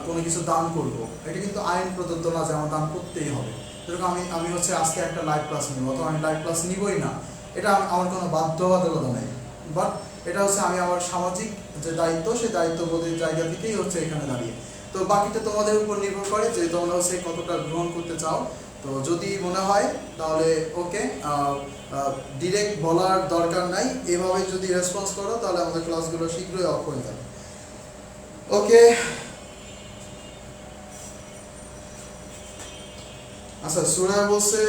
কোনো কিছু দান করব, এটা কিন্তু আইন প্রদত্ত না যে আমার দান করতেই হবে। যেরকম আমি হচ্ছে আজকে একটা লাইভ ক্লাস নিব, অথবা আমি লাইভ ক্লাস নিবই না, এটা আমার কোনো বাধ্যবাধকতা নেই। বাট এটা হচ্ছে আমি আমার সামাজিক যে দায়িত্ব, সেই দায়িত্ববোধের জায়গা থেকেই হচ্ছে এখানে দাঁড়িয়ে। তো বাকিটা তোমাদের উপর নির্ভর করে যে তোমরা হচ্ছে কতটা গ্রহণ করতে চাও। তো যদি মনে হয় তাহলে ওকে, ডিরেক্ট বলার দরকার নাই, এভাবে যদি রেসপন্স করো তাহলে আমাদের ক্লাসগুলো শীঘ্রই অফ হয়ে যাবে। ওকে, আচ্ছা সুরা বলছে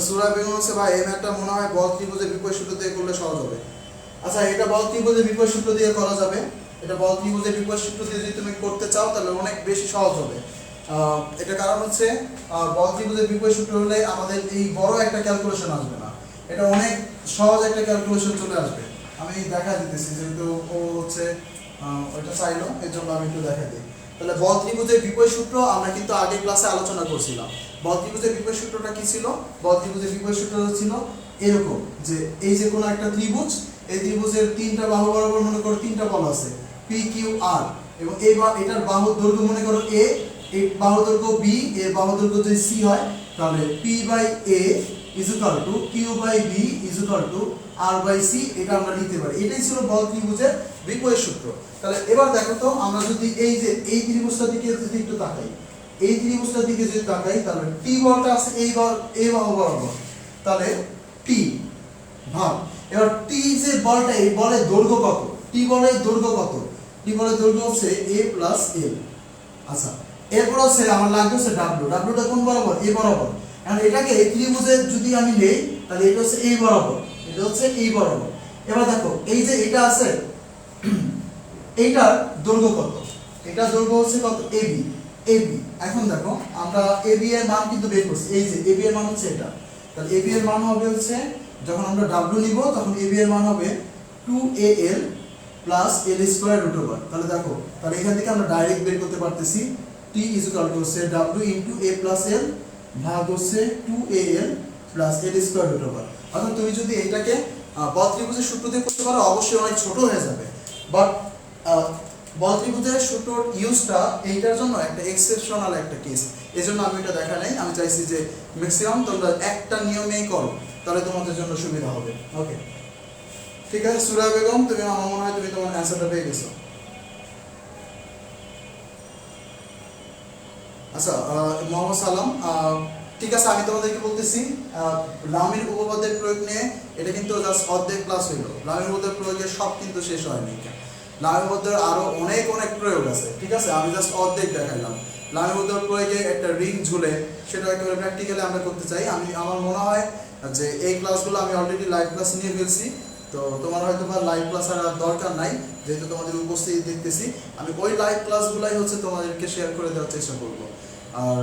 সুরা বেগম হচ্ছে ভাই এই ম্যাথটা মনে হয় বল ত্রিভুজের বিপরীত সূত্র দিয়ে করলে সহজ হবে। আচ্ছা এটা বল ত্রিভুজের বিপরীত সূত্র দিয়ে করা যাবে। এটা বল ত্রিভুজের বিপরীত সূত্র দিয়ে যদি তুমি করতে চাও তাহলে অনেক বেশি সহজ হবে। এটা কারণ হচ্ছে বল ত্রিভুজের বিপরীত সূত্র হলে আমাদের এই বড় একটা ক্যালকুলেশন আসবে না, এটা অনেক সহজ একটা ক্যালকুলেশন চলে আসবে। আমি দেখা দিতেছি যেহেতু ও হচ্ছে ওইটা চাইলো, এর জন্য আমি একটু দেখা দিই। তাহলে বল ত্রিভুজের বিপরীত সূত্র আমরা কিন্তু আগের ক্লাসে আলোচনা করছিলাম। বল ত্রিভুজের বিপরীত সূত্রটা কি ছিল? বল ত্রিভুজের বিপরীত সূত্রটা ছিল এরকম যে এই যে কোনো একটা ত্রিভুজ, এই ত্রিভুজের 3টা বাহু বরাবর মনে করো 3টা বল আছে পি কিউ আর, এবং এটার বাহুর দৈর্ঘ্য মনে করো এ, এই বাহুর দৈর্ঘ্য বি, এর বাহুর দৈর্ঘ্য যদি সি হয় তাহলে P by A is equal to Q by B is equal to R by C, এটা আমরা লিখতে পারি। এটাই ছিল বল ত্রিভুজের বিপরীত সূত্র। তাহলে এবার দেখো তো আমরা যদি এই যে এই ত্রিভুজটার দিকে যদি একটু তাকাই, এই ত্রিভুজটার দিকে যদি তাকাই তাহলে টি বলটা আছে এই বাহু বরাবর, তাহলে টি ভাগ, এবার টি যে বলটা, এই বলের দৈর্ঘ্য কত? টি বলের দৈর্ঘ্য কত? টি বলের দৈর্ঘ্য হচ্ছে a প্লাস l। আচ্ছা এরপর হচ্ছে আমার লাগবে হচ্ছে w, wটা কোন বরাবর? a বরাবর। এখন এটাকে এই ত্রিভুজের যদি আমি নেই তাহলে এটা হচ্ছে এই বরাবর, এটা হচ্ছে এই বরাবর। এবার দেখো এই যে এটা আছে, এইটার দৈর্ঘ্য কত? এটার দৈর্ঘ্য হচ্ছে কত? ab। এখন দেখো আমরা ab এর মান কিন্তু বের করছি, এই যে ab এর মান হচ্ছে এটা। তাহলে ab এর মান হবে হচ্ছে, যখন আমরা w নিব তখন ab এর মান হবে 2al plus l square root over. তাহলে দেখো, তাহলে এখান থেকে আমরা ডাইরেক্ট বের করতে পারতেছি t ইজ ইকুয়াল টু হচ্ছে w into a plus l ভাগ হচ্ছে 2al plus l square root over. অর্থাৎ তুমি যদি এইটাকে বল ত্রিভুজের সূত্র দিয়ে করতে পারো অবশ্যই অনেক ছোট হয়ে যাবে, বাট বল ত্রিভুজের সূত্রর ইউজটা এইটার জন্য একটা এক্সেপশনাল একটা কেস, এজন্য আমি এটা দেখা নাই। আমি চাইছি যে ম্যাক্সিমাম তোমরা একটা নিয়মেই করো, তাহলে তোমাদের জন্য সুবিধা হবে। ওকে ঠিক আছে সুরা বেগম, তুমি আমার মনে হয় তুমি তোমার অ্যান্সারটা পেয়ে গেছো। আচ্ছা মোহাম্মদ সালাম, ঠিক আছে, আমি তোমাদেরকে বলতেছি লামির উপপাদ্যের প্রয়োগ নিয়ে এটা কিন্তু জাস্ট অর্ধেক ক্লাস হইলো। লামির উপপাদ্যের প্রয়োগের সব কিন্তু শেষ হয়নি। লামির উপপাদ্যের আরো অনেক অনেক প্রয়োগ আছে, ঠিক আছে, আমি জাস্ট অর্ধেক দেখাইলাম। লামির উপপাদ্যের প্রয়োগে একটা রিং ঝুলে সেটা একেবারে প্র্যাকটিক্যালি আমরা করতে চাই। আমার মনে হয় যে এই ক্লাসগুলো আমি অলরেডি লাইভ ক্লাস নিয়ে ফেলছি, তো তোমার হয়তো বা লাইভ ক্লাস আর দরকার নাই, যেহেতু তোমাদের উপস্থিতি দেখতেছি। আমি ওই লাইভ ক্লাসগুলাই হচ্ছে তোমাদেরকে শেয়ার করে দেওয়ার চেষ্টা করবো। আর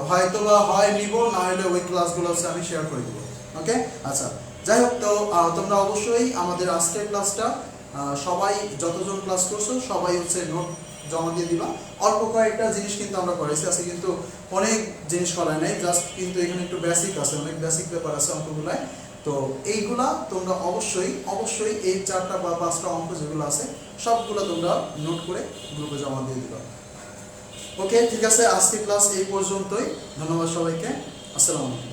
হয়তো বা হয় নিব, না হলে ওই ক্লাসগুলো হচ্ছে আমি শেয়ার করে দেবো। ওকে, আচ্ছা, যাই হোক, তো তোমরা অবশ্যই আমাদের আজকের ক্লাসটা সবাই যতজন ক্লাস করছো সবাই হচ্ছে নোট জমা দিয়ে দিবা। অল্প কয়েকটা জিনিস কিন্তু আমরা করাইছি, আজকে কিন্তু অনেক জিনিস করাই নাই, জাস্ট কিন্তু এখানে একটু বেসিক আছে, অনেক বেসিক ব্যাপার আছে অঙ্কগুলায়। তো এইগুলা তোমরা অবশ্যই অবশ্যই এই 4টা বা 5টা অঙ্ক যেগুলো আছে সবগুলো তোমরা নোট করে গ্রুপে জমা দিয়ে দিবা। ওকে, ঠিক আছে, আজকে ক্লাস এই পর্যন্তই। ধন্যবাদ সবাইকে। আসসালামু আলাইকুম।